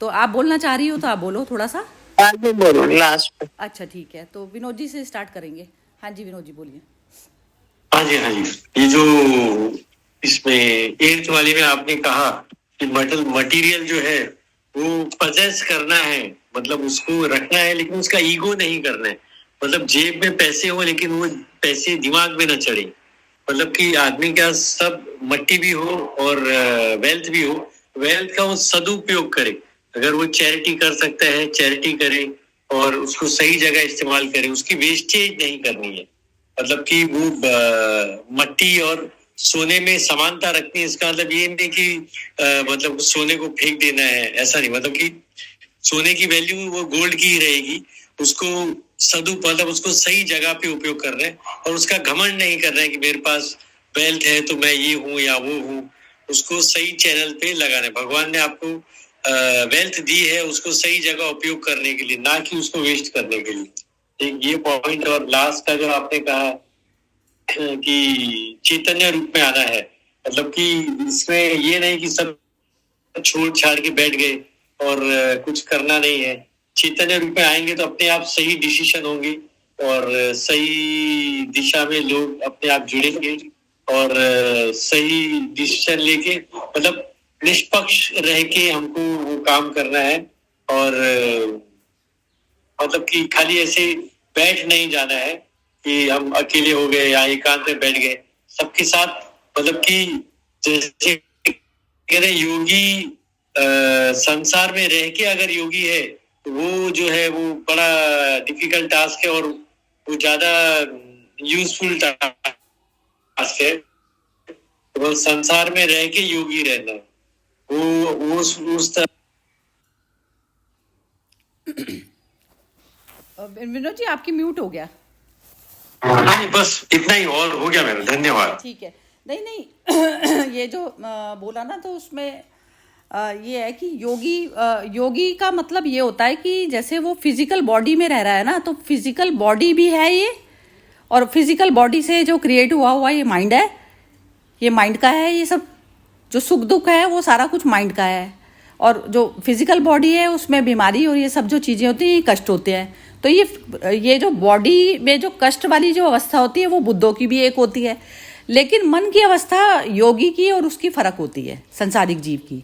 तो आप बोलना चाह रही हो तो आप बोलो थोड़ा सा। आगे बोलो लास्ट में। अच्छा ठीक है, तो विनोद जी से स्टार्ट करेंगे। हाँ जी विनोद जी बोलिए। हाँ जी, हाँ जी। ये जो इसमें एर्थ वाली में आपने कहा कि मटेरियल जो है वो पजेस करना है, मतलब उसको रखना है, लेकिन उसका ईगो नहीं करना है। मतलब जेब में पैसे हो लेकिन वो पैसे दिमाग में न चढ़े। मतलब कि आदमी का सब मट्टी भी हो और वेल्थ भी हो, वेल्थ का वो सदुपयोग करे। अगर वो चैरिटी कर सकता है चैरिटी करे और उसको सही जगह इस्तेमाल करे, उसकी वेस्टेज नहीं करनी है। मतलब कि वो मट्टी और सोने में समानता रखनी है। इसका मतलब ये नहीं कि मतलब सोने को फेंक देना है, ऐसा नहीं। मतलब कि सोने की वैल्यू वो गोल्ड की ही रहेगी, उसको मतलब उसको सही जगह पे उपयोग कर रहे हैं और उसका घमंड नहीं कर रहे हैं कि मेरे पास वेल्थ है तो मैं ये हूँ या वो हूँ। उसको सही चैनल पे लगाना है। भगवान ने आपको वेल्थ दी है उसको सही जगह उपयोग करने के लिए, ना कि उसको वेस्ट करने के लिए। एक ये पॉइंट। और लास्ट का जो आपने कहा कि चैतन्य रूप में आना है, मतलब कि इसमें ये नहीं कि सब छोड़ छाड़ के बैठ गए और कुछ करना नहीं है। चैतन्य रूप में आएंगे तो अपने आप सही डिसीजन होंगे और सही दिशा में लोग अपने आप जुड़ेंगे और सही डिसीजन लेके, मतलब निष्पक्ष रह के हमको वो काम करना है। और मतलब कि खाली ऐसे बैठ नहीं जाना है कि हम अकेले हो गए या एकांत में बैठ गए। सबके साथ, मतलब कि जैसे कह रहे योगी संसार में रह के अगर योगी है तो वो जो है वो बड़ा डिफिकल्ट टास्क है और वो ज्यादा यूजफुल टास्क है। तो संसार में रह के योगी रहना, वो उस तरह। विनोद जी आपकी म्यूट हो गया। हाँ जी, बस इतना ही और हो गया मेरा। धन्यवाद। ठीक है। नहीं ये जो बोला ना, तो उसमें ये है कि योगी का मतलब ये होता है कि जैसे वो फिजिकल बॉडी में रह रहा है ना, तो फिजिकल बॉडी भी है ये, और फिजिकल बॉडी से जो क्रिएट हुआ ये माइंड है, ये माइंड का है। ये सब जो सुख दुख है वो सारा कुछ माइंड का है, और जो फिजिकल बॉडी है उसमें बीमारी और ये सब जो चीज़ें होती हैं ये कष्ट होते हैं। तो ये जो बॉडी में जो कष्ट वाली जो अवस्था होती है वो बुद्धों की भी एक होती है, लेकिन मन की अवस्था योगी की और उसकी फर्क होती है संसारिक जीव की।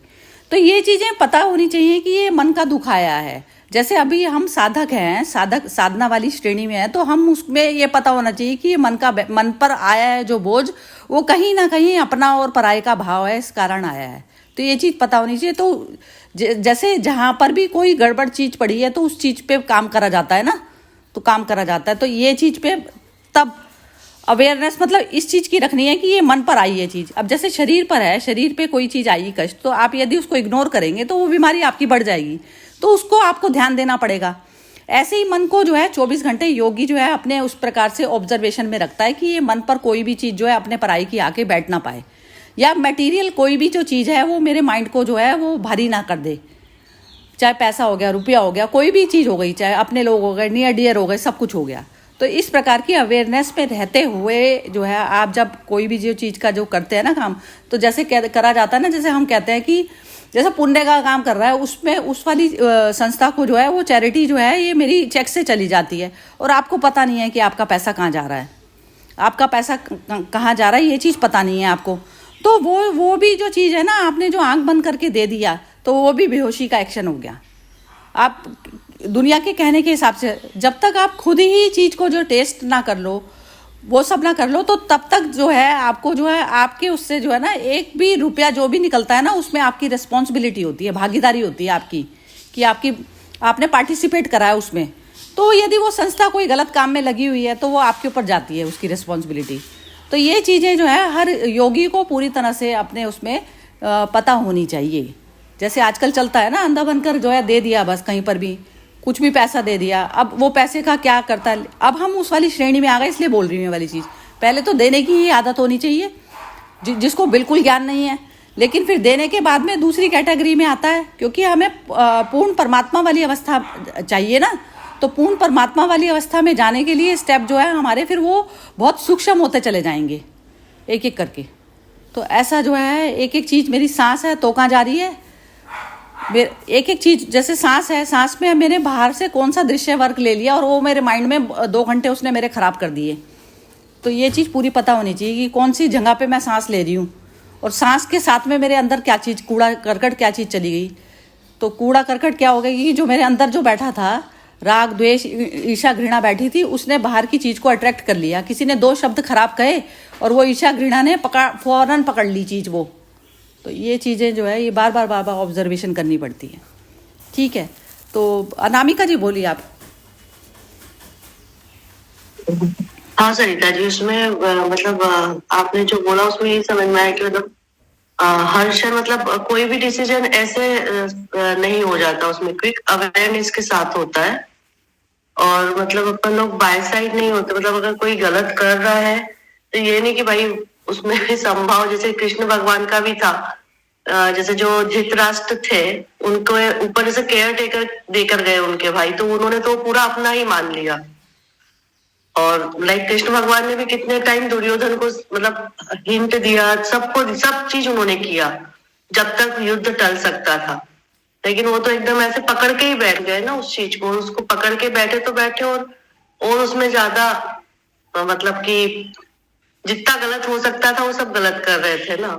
तो ये चीज़ें पता होनी चाहिए कि ये मन का दुख आया है। जैसे अभी हम साधक हैं, साधना वाली श्रेणी में है, तो हम उसमें ये पता होना चाहिए कि ये मन पर आया है जो बोझ, वो कहीं ना कहीं अपना और पराये का भाव है, इस कारण आया है। तो ये चीज़ पता होनी चाहिए। तो जैसे जहाँ पर भी कोई गड़बड़ चीज़ पड़ी है तो उस चीज़ पे काम करा जाता है ना, तो काम करा जाता है। तो ये चीज़ पे तब अवेयरनेस मतलब इस चीज़ की रखनी है कि ये मन पर आई है चीज़। अब जैसे शरीर पर है, शरीर पे कोई चीज़ आई कष्ट, तो आप यदि उसको इग्नोर करेंगे तो वो बीमारी आपकी बढ़ जाएगी, तो उसको आपको ध्यान देना पड़ेगा। ऐसे ही मन को जो है 24 घंटे योगी जो है अपने उस प्रकार से ऑब्जर्वेशन में रखता है कि ये मन पर कोई भी चीज़ जो है अपने पराई की आके बैठ ना पाए, या मटेरियल कोई भी जो चीज़ है वो मेरे माइंड को जो है वो भारी ना कर दे। चाहे पैसा हो गया, रुपया हो गया, कोई भी चीज़ हो गई, चाहे अपने लोग हो गए, नियर डियर हो गए, सब कुछ हो गया। तो इस प्रकार की अवेयरनेस में रहते हुए जो है आप जब कोई भी जो चीज़ का जो करते हैं ना काम, तो जैसे करा जाता है ना, जैसे हम कहते हैं कि जैसे पुण्य का काम कर रहा है, उसमें उस वाली संस्था को जो है वो चैरिटी जो है ये मेरी चेक से चली जाती है, और आपको पता नहीं है कि आपका पैसा कहाँ जा रहा है, आपका पैसा कहाँ जा रहा है, ये चीज़ पता नहीं है आपको। तो वो भी जो चीज़ है ना, आपने जो आंख बंद करके दे दिया तो वो भी बेहोशी का एक्शन हो गया। आप दुनिया के कहने के हिसाब से जब तक आप खुद ही चीज़ को जो टेस्ट ना कर लो, वो सब ना कर लो, तो तब तक जो है आपको जो है आपके उससे जो है ना एक भी रुपया जो भी निकलता है ना, उसमें आपकी रिस्पॉन्सिबिलिटी होती है, भागीदारी होती है आपकी, कि आपने पार्टिसिपेट करा है उसमें। तो यदि वो संस्था कोई गलत काम में लगी हुई है तो वो आपके ऊपर जाती है उसकी रिस्पॉन्सिबिलिटी। तो ये चीज़ें जो है हर योगी को पूरी तरह से अपने उसमें पता होनी चाहिए। जैसे आजकल चलता है ना, अंधा बनकर जो है दे दिया, बस कहीं पर भी कुछ भी पैसा दे दिया। अब वो पैसे का क्या करता है, अब हम उस वाली श्रेणी में आ गए, इसलिए बोल रही हूँ ये वाली चीज़। पहले तो देने की ही आदत होनी चाहिए जिसको बिल्कुल ज्ञान नहीं है, लेकिन फिर देने के बाद में दूसरी कैटेगरी में आता है, क्योंकि हमें पूर्ण परमात्मा वाली अवस्था चाहिए ना। तो पूर्ण परमात्मा वाली अवस्था में जाने के लिए स्टेप जो है हमारे फिर वो बहुत सूक्ष्म होते चले जाएंगे एक एक करके। तो ऐसा जो है एक एक चीज़, मेरी सांस है तो कहाँ जा रही है, एक एक चीज़, जैसे सांस है, सांस में मैंने बाहर से कौन सा दृश्य वर्क ले लिया और वो मेरे माइंड में 2 घंटे उसने मेरे ख़राब कर दिए। तो ये चीज़ पूरी पता होनी चाहिए कि कौन सी जगह पे मैं सांस ले रही हूँ, और सांस के साथ में मेरे अंदर क्या चीज़, कूड़ा करकट क्या चीज़ चली गई। तो कूड़ा करकट क्या हो गई कि जो मेरे अंदर जो बैठा था, राग द्वेष ईर्ष्या घृणा बैठी थी, उसने बाहर की चीज़ को अट्रैक्ट कर लिया। किसी ने 2 शब्द खराब कहे और वो ईर्ष्या घृणा ने फौरन पकड़ ली चीज़ वो। तो ये चीज़ें जो है ये बार बार ऑब्जर्वेशन करनी पड़ती है। ठीक है, तो अनामिका जी बोलिए आप। हाँ सरिता जी, उसमें मतलब आपने जो बोला उसमें ये समझ में आया कि मतलब हर क्षण मतलब कोई भी डिसीजन ऐसे नहीं हो जाता, उसमें क्विक अवेयरनेस के साथ होता है। और मतलब अपन लोग बाय साइड नहीं होते, मतलब अगर कोई गलत कर रहा है तो ये नहीं कि भाई उसमें भी संभाव, जैसे कृष्ण भगवान का भी था, जैसे जो धृतराष्ट्र थे उनको ऊपर जैसे केयर टेकर देकर गए उनके भाई, तो उन्होंने तो पूरा अपना ही मान लिया। और लाइक कृष्ण भगवान ने भी कितने टाइम दुर्योधन को मतलब हिंट दिया, सबको सब चीज उन्होंने किया जब तक युद्ध टल सकता था, लेकिन वो तो एकदम ऐसे पकड़ के ही बैठ गए ना उस चीज को, उसको पकड़ के बैठे तो बैठे, और उसमें ज्यादा मतलब कि जितना गलत हो सकता था वो सब गलत कर रहे थे ना,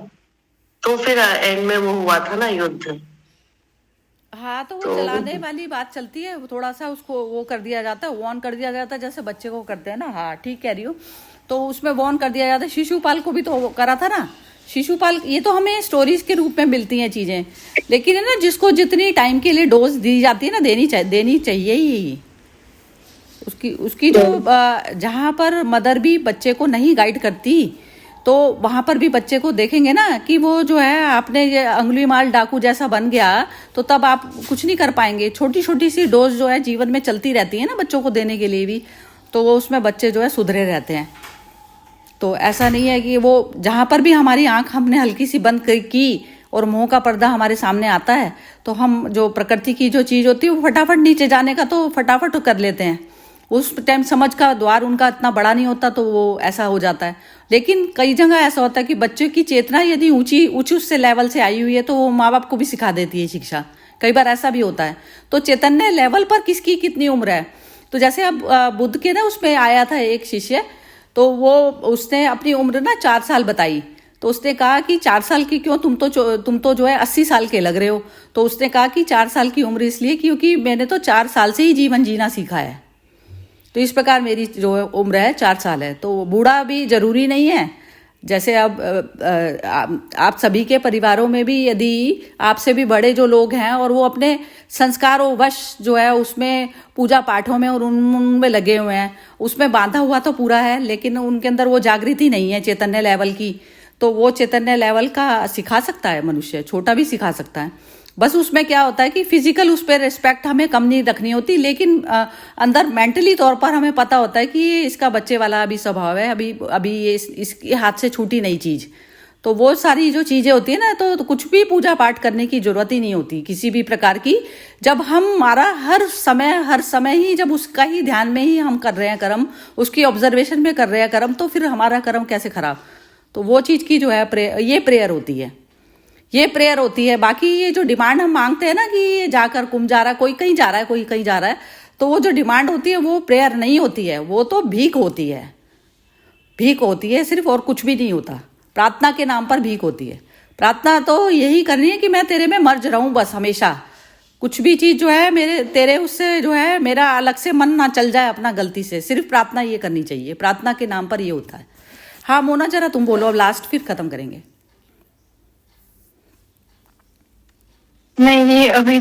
तो फिर एंड में वो हुआ था ना युद्ध। हाँ, तो वो जलाने वाली बात चलती है, थोड़ा सा उसको वो कर दिया जाता है, वॉर्न कर दिया जाता है, जैसे बच्चे को करते हैं ना। हाँ ठीक कह रही हो, तो उसमें वॉर्न कर दिया जाता है। शिशुपाल को भी तो करा था ना, शिशुपाल। ये तो हमें स्टोरीज के रूप में मिलती हैं चीजें, लेकिन है ना जिसको जितनी टाइम के लिए डोज दी जाती है ना, देनी चाहिए ही। उसकी जो जहाँ पर मदर भी बच्चे को नहीं गाइड करती, तो वहाँ पर भी बच्चे को देखेंगे ना कि वो जो है आपने ये अंगुली माल डाकू जैसा बन गया, तो तब आप कुछ नहीं कर पाएंगे। छोटी छोटी सी डोज जो है जीवन में चलती रहती है ना बच्चों को देने के लिए भी, तो वो उसमें बच्चे जो है सुधरे रहते हैं। तो ऐसा नहीं है कि वो जहाँ पर भी हमारी आंख हमने हल्की सी बंद की और मुंह का पर्दा हमारे सामने आता है, तो हम जो प्रकृति की जो चीज़ होती है वो फटाफट नीचे जाने का तो फटाफट कर लेते हैं। उस टाइम समझ का द्वार उनका इतना बड़ा नहीं होता, तो वो ऐसा हो जाता है। लेकिन कई जगह ऐसा होता है कि बच्चों की चेतना यदि ऊंची से लेवल से आई हुई है, तो वो माँ बाप को भी सिखा देती है शिक्षा। कई बार ऐसा भी होता है। तो चैतन्य लेवल पर किसकी कितनी उम्र है, तो जैसे अब बुद्ध के ना उसमें आया था एक शिष्य, तो वो उसने अपनी उम्र ना 4 साल बताई। तो उसने कहा कि 4 साल की क्यों, तुम तो जो है 80 साल के लग रहे हो। तो उसने कहा कि 4 साल की उम्र इसलिए क्योंकि मैंने तो 4 साल से ही जीवन जीना सीखा है। तो इस प्रकार मेरी जो उम्र है 4 साल है। तो बूढ़ा भी जरूरी नहीं है। जैसे अब आप सभी के परिवारों में भी यदि आपसे भी बड़े जो लोग हैं और वो अपने संस्कारों वश जो है उसमें पूजा पाठों में और उनमें लगे हुए हैं, उसमें बांधा हुआ तो पूरा है, लेकिन उनके अंदर वो जागृति नहीं है चैतन्य लेवल की, तो वो चैतन्य लेवल का सिखा सकता है मनुष्य, छोटा भी सिखा सकता है। बस उसमें क्या होता है कि फिजिकल उस पर रिस्पेक्ट हमें कम नहीं रखनी होती, लेकिन अंदर मेंटली तौर पर हमें पता होता है कि ये इसका बच्चे वाला अभी स्वभाव है, अभी ये इसके हाथ से छूटी नहीं चीज़। तो वो सारी जो चीज़ें होती है ना, तो कुछ भी पूजा पाठ करने की जरूरत ही नहीं होती किसी भी प्रकार की। जब हम हमारा हर समय ही जब उसका ही ध्यान में ही हम कर रहे हैं कर्म, उसकी ऑब्जर्वेशन में कर रहे हैं कर्म, तो फिर हमारा कर्म कैसे खराब। तो वो चीज़ की जो है ये प्रेयर होती है, ये प्रेयर होती है। बाकी ये जो डिमांड हम मांगते हैं ना कि ये जाकर कुम जा रहा है, कोई कहीं जा रहा है, कोई कहीं जा रहा है, तो वो जो डिमांड होती है वो प्रेयर नहीं होती है, वो तो भीख होती है। भीख होती है सिर्फ, और कुछ भी नहीं होता। प्रार्थना के नाम पर भीख होती है। प्रार्थना तो यही करनी है कि मैं तेरे में मर्ज रहूं बस हमेशा। कुछ भी चीज़ जो है तेरे उससे जो है मेरा अलग से मन ना चल जाए अपना गलती से, सिर्फ प्रार्थना ये करनी चाहिए। प्रार्थना के नाम पर ये होता है। हाँ मोना, जरा तुम बोलो अब लास्ट, फिर खत्म करेंगे। नहीं अभी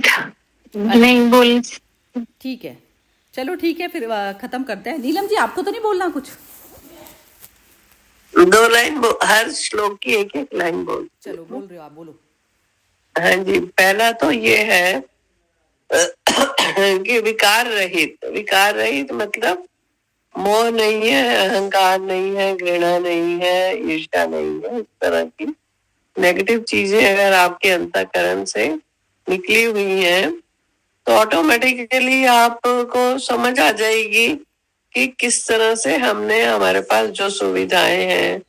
नहीं बोल। ठीक है, चलो ठीक है, फिर खत्म करते हैं। नीलम जी आपको तो नहीं बोलना कुछ? 2 लाइन हर श्लोक की एक लाइन बोल। चलो बोल रहे हो आप, बोलो। हाँ जी, पहला तो ये है कि विकार रहित मतलब मोह नहीं है, अहंकार नहीं है, घृणा नहीं है, ईर्ष्या नहीं है। इस तरह की नेगेटिव चीजें अगर आपके अंतःकरण से निकली हुई हैं तो ऑटोमेटिकली आपको समझ आ जाएगी कि किस तरह से हमने हमारे पास जो सुविधाएं हैं,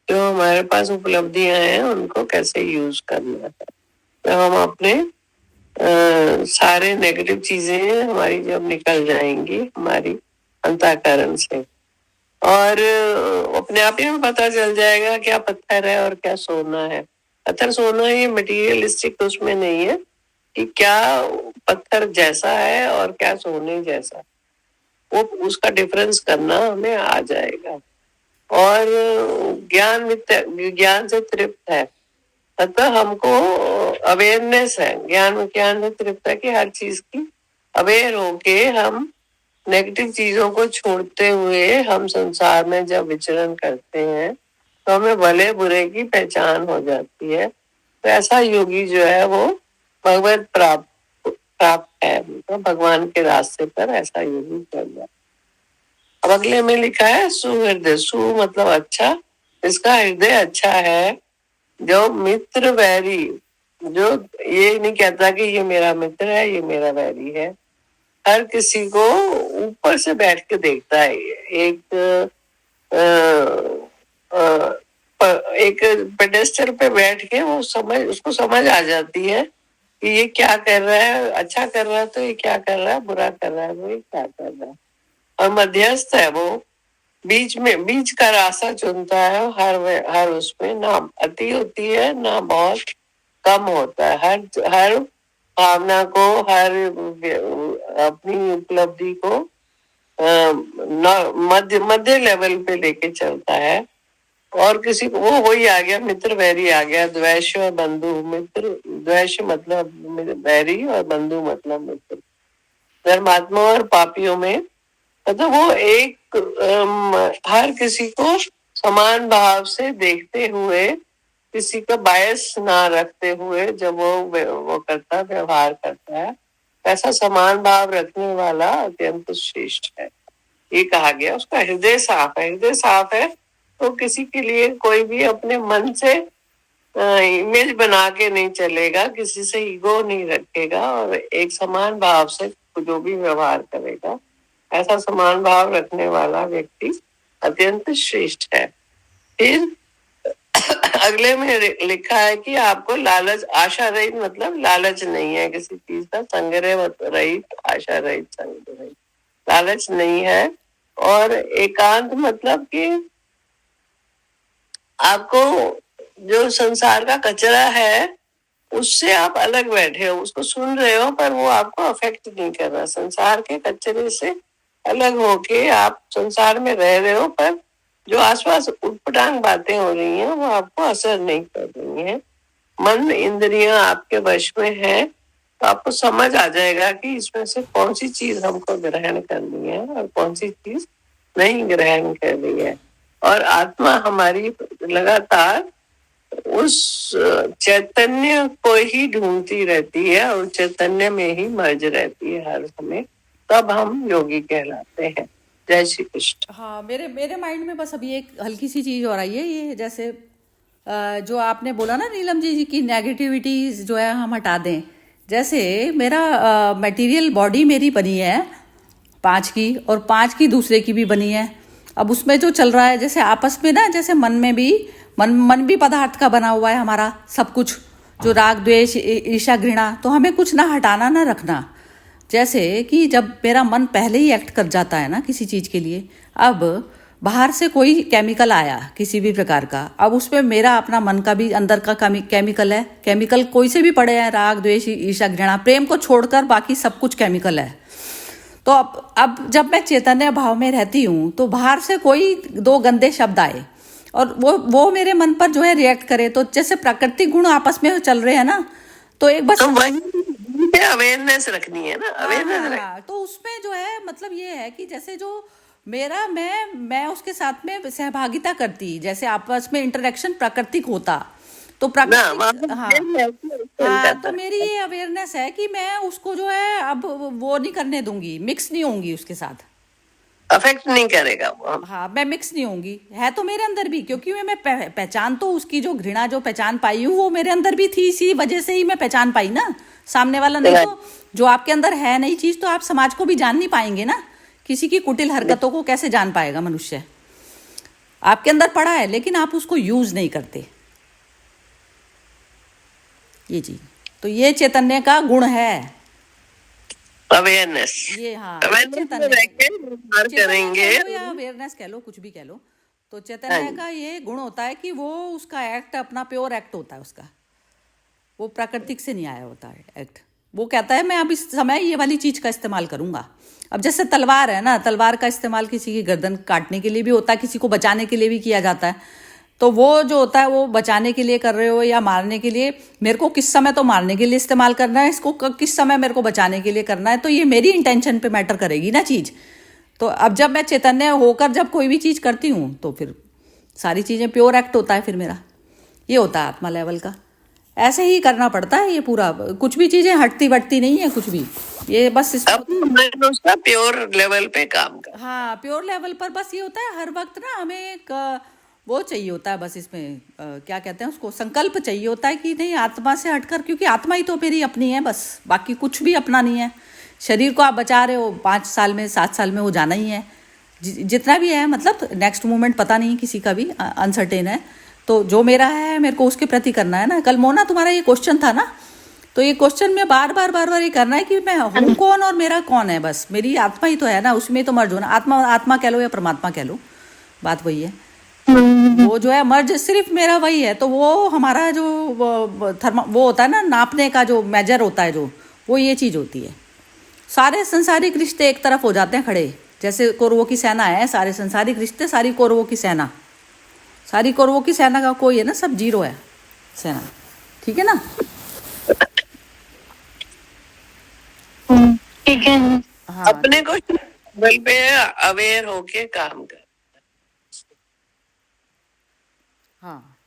जो हमारे पास उपलब्धियां हैं, उनको कैसे यूज करना है। तो हम अपने सारे नेगेटिव चीजें हमारी जब निकल जाएंगी हमारी अंतःकरण से, और अपने आप ही हमें पता चल जाएगा क्या पत्थर है और क्या सोना है। पत्थर सोना ये मटीरियलिस्टिक उसमें नहीं है कि क्या पत्थर जैसा है और क्या सोने जैसा, वो उसका डिफरेंस करना हमें आ जाएगा। और ज्ञान से तृप्त है, अतः हमको अवेयरनेस है, ज्ञान से तृप्त है कि हर चीज की अवेयर होके हम नेगेटिव चीजों को छोड़ते हुए हम संसार में जब विचरण करते हैं तो हमें भले बुरे की पहचान हो जाती है। तो ऐसा योगी जो है वो भगवत प्राप्त है, तो भगवान के रास्ते पर ऐसा योगी चल जाए। अब अगले में लिखा है सुहृदय। सु मतलब अच्छा, इसका हृदय अच्छा है, जो मित्र वैरी, जो ये नहीं कहता कि ये मेरा मित्र है, ये मेरा वैरी है, हर किसी को ऊपर से बैठ के देखता है। एक एक पेडेस्टल पे बैठ के वो उसको समझ आ जाती है कि ये क्या कर रहा है, अच्छा कर रहा है तो ये क्या कर रहा है, बुरा कर रहा है तो ये क्या कर रहा है। और मध्यस्थ है वो, बीच का रास्ता चुनता है। हर उसमें ना अति होती है ना बहुत कम होता है। हर भावना को, हर अपनी उपलब्धि को मध्य लेवल पे लेके चलता है। और किसी को वो वही आ गया, मित्र वैरी आ गया, द्वेष और बंधु। मित्र, द्वेष मतलब वैरी और बंधु मतलब मित्र। धर्मात्मा और पापियों में मतलब वो एक हर किसी को समान भाव से देखते हुए, किसी का बायस ना रखते हुए जब वो करता व्यवहार करता है, ऐसा समान भाव रखने वाला अत्यंत श्रेष्ठ है, ये कहा गया। उसका हृदय साफ है। हृदय साफ है तो किसी के लिए कोई भी अपने मन से इमेज बना के नहीं चलेगा, किसी से ईगो नहीं रखेगा, और एक समान भाव से जो भी व्यवहार करेगा, ऐसा समान भाव रखने वाला व्यक्ति अत्यंत श्रेष्ठ है। फिर अगले में लिखा है कि आपको लालच, आशा रहित मतलब लालच नहीं है किसी चीज का, संग्रह रहित, आशा रहित, संग्रह रहित, लालच नहीं है। और एकांत मतलब कि आपको जो संसार का कचरा है उससे आप अलग बैठे हो, उसको सुन रहे हो पर वो आपको अफेक्ट नहीं कर रहा। संसार के कचरे से अलग होके आप संसार में रह रहे हो, पर जो आसपास उटपटांग बातें हो रही हैं वो आपको असर नहीं कर रही हैं। मन इंद्रियां आपके वश में है, तो आपको समझ आ जाएगा कि इसमें से कौन सी चीज हमको ग्रहण करनी है और कौन सी चीज नहीं ग्रहण करनी है। और आत्मा हमारी लगातार उस चैतन्य को ही ढूंढती रहती है और चैतन्य में ही मर्ज रहती है हर समय, तब हम योगी कहलाते हैं। जय श्री कृष्ण। हाँ, मेरे मेरे माइंड में बस अभी एक हल्की सी चीज और आई है। ये जैसे जो आपने बोला ना नीलम जी की नेगेटिविटी जो है हम हटा दें। जैसे मेरा मटेरियल बॉडी मेरी बनी है 5 की, और 5 की दूसरे की भी बनी है। अब उसमें जो चल रहा है जैसे आपस में ना, जैसे मन में भी मन भी पदार्थ का बना हुआ है हमारा सब कुछ, जो राग द्वेष ईर्ष्या घृणा, तो हमें कुछ ना हटाना ना रखना। जैसे कि जब मेरा मन पहले ही एक्ट कर जाता है ना किसी चीज़ के लिए, अब बाहर से कोई केमिकल आया किसी भी प्रकार का, अब उसमें मेरा अपना मन का भी अंदर का केमिकल है। केमिकल कोई से भी पड़े हैं, राग द्वेष ईर्ष्या घृणा, प्रेम को छोड़कर बाकी सब कुछ केमिकल है। तो अब जब मैं चैतन्य भाव में रहती हूँ तो बाहर से कोई 2 गंदे शब्द आए और वो मेरे मन पर जो है रिएक्ट करे, तो जैसे प्राकृतिक गुण आपस में चल रहे हैं ना, तो एक बस अवेयरनेस रखनी है ना, अवेयरनेस। तो उसमें जो है मतलब ये है कि जैसे जो मेरा मैं उसके साथ में सहभागिता करती, जैसे आपस में इंटरेक्शन प्राकृतिक होता, तो प्राकृतिक हाँ तो मेरी ये अवेयरनेस है कि मैं उसको जो है अब वो नहीं करने दूंगी, मिक्स नहीं होंगी उसके साथ। अफेक्ट नहीं करेगा वो। हाँ, मैं मिक्स नहीं होंगी, है तो मेरे अंदर भी, क्योंकि मैं पहचान तो उसकी जो घृणा जो पहचान पाई हूँ वो मेरे अंदर भी थी, इसी वजह से ही मैं पहचान पाई ना। सामने वाला नहीं तो, जो आपके अंदर है नई चीज, तो आप समाज को भी जान नहीं पाएंगे ना। किसी की कुटिल हरकतों को कैसे जान पाएगा मनुष्य? आपके अंदर पड़ा है लेकिन आप उसको यूज नहीं करते, ये चीज। तो ये चैतन्य का गुण है, अवेयरनेस। ये हाँ, अवेयरनेस करेंगे या अवेयरनेस कह लो, कुछ भी कह लो। तो चैतन्य का ये गुण होता है कि वो उसका एक्ट अपना प्योर एक्ट होता है उसका, वो प्राकृतिक से नहीं आया होता है एक्ट। वो कहता है मैं अब इस समय ये वाली चीज का इस्तेमाल करूंगा। अब जैसे तलवार है ना, तलवार का इस्तेमाल किसी की गर्दन काटने के लिए भी होता है, किसी को बचाने के लिए भी किया जाता है। तो वो जो होता है वो बचाने के लिए कर रहे हो या मारने के लिए, मेरे को किस समय तो मारने के लिए इस्तेमाल करना है, इसको किस समय मेरे को बचाने के लिए करना है, तो ये मेरी इंटेंशन पे मैटर करेगी ना चीज। तो अब जब मैं चैतन्य होकर जब कोई भी चीज करती हूँ तो फिर सारी चीजें प्योर एक्ट होता है, फिर मेरा ये होता है आत्मा लेवल का। ऐसे ही करना पड़ता है ये पूरा, कुछ भी चीजें हटती बटती नहीं है कुछ भी, ये बस उसका प्योर लेवल पे काम कर। हाँ, प्योर लेवल पर बस ये होता है हर वक्त ना हमें एक वो चाहिए होता है बस इसमें, क्या कहते हैं उसको, संकल्प चाहिए होता है कि नहीं आत्मा से हटकर, क्योंकि आत्मा ही तो मेरी अपनी है बस, बाकी कुछ भी अपना नहीं है। शरीर को आप बचा रहे हो, 5 साल में 7 साल में वो जाना ही है, जितना भी है, मतलब नेक्स्ट मोमेंट पता नहीं किसी का भी, अनसर्टेन है। तो जो मेरा है मेरे को उसके प्रति करना है ना। कल मोना तुम्हारा ये क्वेश्चन था ना, तो ये क्वेश्चन में बार बार ये करना है कि मैं हूँ कौन और मेरा कौन है। बस मेरी आत्मा ही तो है ना, उसमें तो मर्ज होना, आत्मा कह लो या परमात्मा कह लो, बात वही है। वो जो है मर्ज सिर्फ मेरा वही है। तो वो हमारा जो वो होता है ना, नापने का जो मेजर होता है, जो वो ये चीज होती है। सारे संसारिक रिश्ते एक तरफ हो जाते हैं खड़े, जैसे कौरवों की सेना है, सारे संसारिक रिश्ते, सारी कौरवों की सेना, सारी कौरवों की सेना का कोई है ना, सब जीरो है सेना, ठीक है ना। ठीक है। हाँ, अपने को लेवल पे अवेयर होके काम कर। हाँ,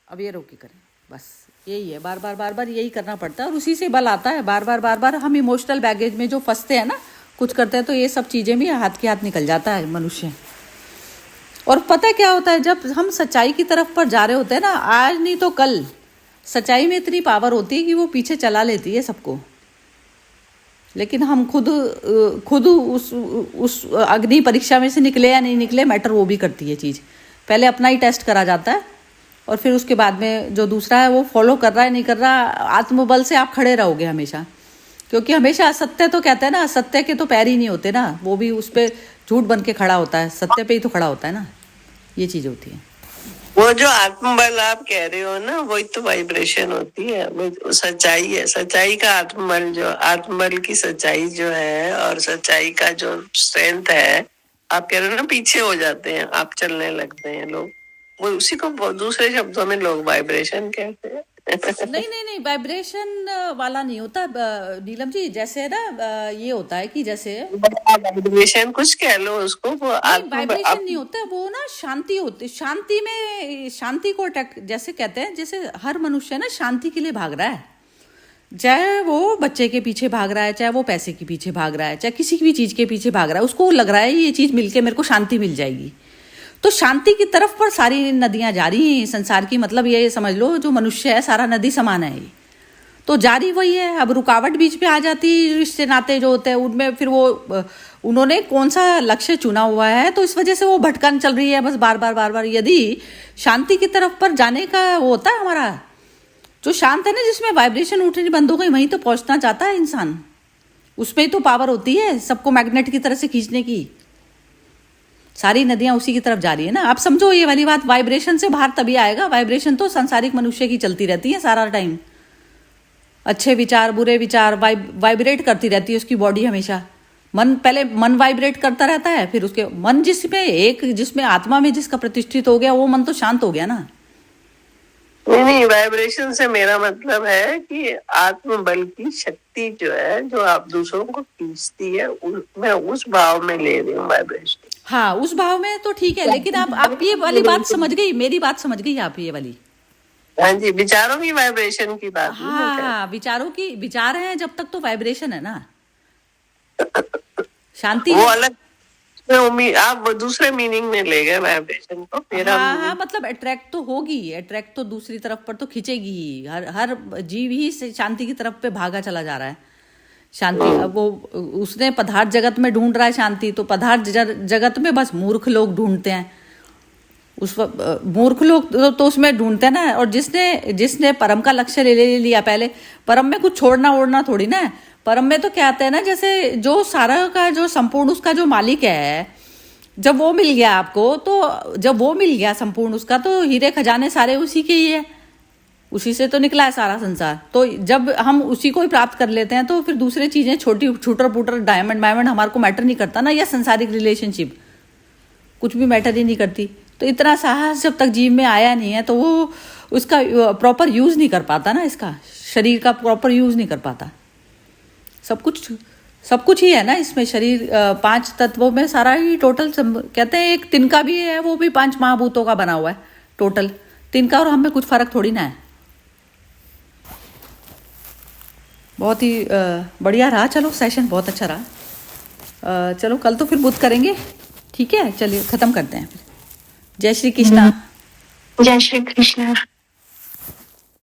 अब ये रोकी करें, बस यही है, बार बार यही करना पड़ता है और उसी से बल आता है। बार बार हम इमोशनल बैगेज में जो फंसते हैं ना, कुछ करते हैं तो ये सब चीज़ें भी हाथ के हाथ निकल जाता है मनुष्य। और पता है क्या होता है, जब हम सच्चाई की तरफ पर जा रहे होते हैं ना, आज नहीं तो कल सच्चाई में इतनी पावर होती है कि वो पीछे चला लेती है सबको। लेकिन हम खुद उस अग्नि परीक्षा में से निकले या नहीं निकले, मैटर वो भी करती है चीज़। पहले अपना ही टेस्ट करा जाता है और फिर उसके बाद में जो दूसरा है वो फॉलो कर रहा है नहीं कर रहा, आत्मबल से आप खड़े रहोगे हमेशा। क्योंकि हमेशा असत्य तो कहते हैं ना, असत्य के तो पैर ही नहीं होते ना, वो भी उस पर झूठ बन के खड़ा होता है, सत्य पे ही तो खड़ा होता है ना, ये चीज़ होती है। वो जो आत्मबल आप कह रहे हो ना, वही तो वाइब्रेशन होती है, वो सच्चाई है। सच्चाई का आत्मबल, जो आत्मबल की सच्चाई जो है और सच्चाई का जो स्ट्रेंथ है, आप कह रहे हो ना पीछे हो जाते हैं, आप चलने लगते हैं लोग, वो उसी को दूसरे शब्दों में लोग वाइब्रेशन कहते हैं। नहीं, वाइब्रेशन वाला नहीं होता नीलम जी। जैसे ना ये होता है कि जैसे वाइब्रेशन कुछ कह लो उसको, वो वाइब्रेशन नहीं होता, वो ना शांति होती। शांति में, शांति को अटैक जैसे कहते हैं, जैसे हर मनुष्य ना शांति के लिए भाग रहा है, चाहे वो बच्चे के पीछे भाग रहा है, चाहे वो पैसे के पीछे भाग रहा है, चाहे किसी भी चीज के पीछे भाग रहा है, उसको लग रहा है ये चीज मिलके मेरे को शांति मिल जाएगी। तो शांति की तरफ पर सारी नदियां जा रही हैं संसार की, मतलब ये समझ लो जो मनुष्य है सारा नदी समान है ये, तो जारी वही है। अब रुकावट बीच में आ जाती, रिश्ते नाते जो होते हैं उनमें, फिर वो उन्होंने कौन सा लक्ष्य चुना हुआ है, तो इस वजह से वो भटकन चल रही है बस बार बार। यदि शांति की तरफ पर जाने का वो होता है हमारा जो शांत है ना, जिसमें वाइब्रेशन उठनी बंद हो गई, वहीं तो पहुंचना चाहता है इंसान, उसमें ही तो पावर होती है सबको मैग्नेट की तरह से खींचने की। सारी नदियां उसी की तरफ जा रही है ना, आप समझो ये वाली बात। वाइब्रेशन से बाहर तभी आएगा, वाइब्रेशन तो सांसारिक मनुष्य की चलती रहती है सारा टाइम, अच्छे विचार बुरे विचार वाइब्रेट करती रहती है उसकी बॉडी हमेशा। मन पहले मन वाइब्रेट करता रहता है, फिर उसके मन जिसमें आत्मा में जिसका प्रतिष्ठित हो गया, वो मन तो शांत हो गया ना। नहीं, वाइब्रेशन से मेरा मतलब है कि आत्मबल की शक्ति जो है, जो आप दूसरों को खींचती है, मैं उस भाव में ले रही हूँ वाइब्रेशन। हाँ, उस भाव में तो ठीक है, लेकिन आप ये वाली बात समझ गई, मेरी बात समझ गई आप ये वाली। हाँ जी, विचारों की वाइब्रेशन की बात। हाँ, विचारों की, विचार है जब तक तो वाइब्रेशन है ना, शांति वो अलग आप दूसरे मीनिंग में ले गए वाइब्रेशन को। मेरा हाँ हाँ, मतलब अट्रैक्ट तो होगी, अट्रैक्ट तो दूसरी तरफ पर तो खींचेगी ही। हर हर जीव ही से शांति की तरफ पे भागा चला जा रहा है। शांति, अब वो उसने पदार्थ जगत में ढूंढ रहा है शांति, तो पदार्थ जगत में बस मूर्ख लोग ढूंढते हैं उस मूर्ख लोग तो उसमें ढूंढते हैं ना। और जिसने जिसने परम का लक्ष्य ले लिया पहले, परम में कुछ छोड़ना ओढ़ना थोड़ी ना है। परम में तो क्या आता है ना, जैसे जो सारा का जो संपूर्ण उसका जो मालिक है, जब वो मिल गया आपको, तो जब वो मिल गया संपूर्ण उसका, तो हीरे खजाने सारे उसी के ही है, उसी से तो निकला है सारा संसार। तो जब हम उसी को ही प्राप्त कर लेते हैं, तो फिर दूसरी चीजें छोटी छूटर पुटर डायमंड वायमंड हमारे को मैटर नहीं करता ना, या संसारिक रिलेशनशिप कुछ भी मैटर ही नहीं करती। तो इतना साहस जब तक जीव में आया नहीं है, तो वो उसका प्रॉपर यूज नहीं कर पाता ना, इसका शरीर का प्रॉपर यूज नहीं कर पाता। सब कुछ ही है ना इसमें, शरीर 5 तत्वों में सारा ही टोटल कहते हैं। एक तिनका भी है, वो भी 5 महाभूतों का बना हुआ है टोटल। तिनका और हमें कुछ फर्क थोड़ी ना है। बहुत ही बढ़िया रहा, चलो सेशन बहुत अच्छा रहा। चलो कल तो फिर बुध करेंगे, ठीक है। चलिए खत्म करते हैं फिर। जय श्री कृष्णा। जय श्री कृष्ण।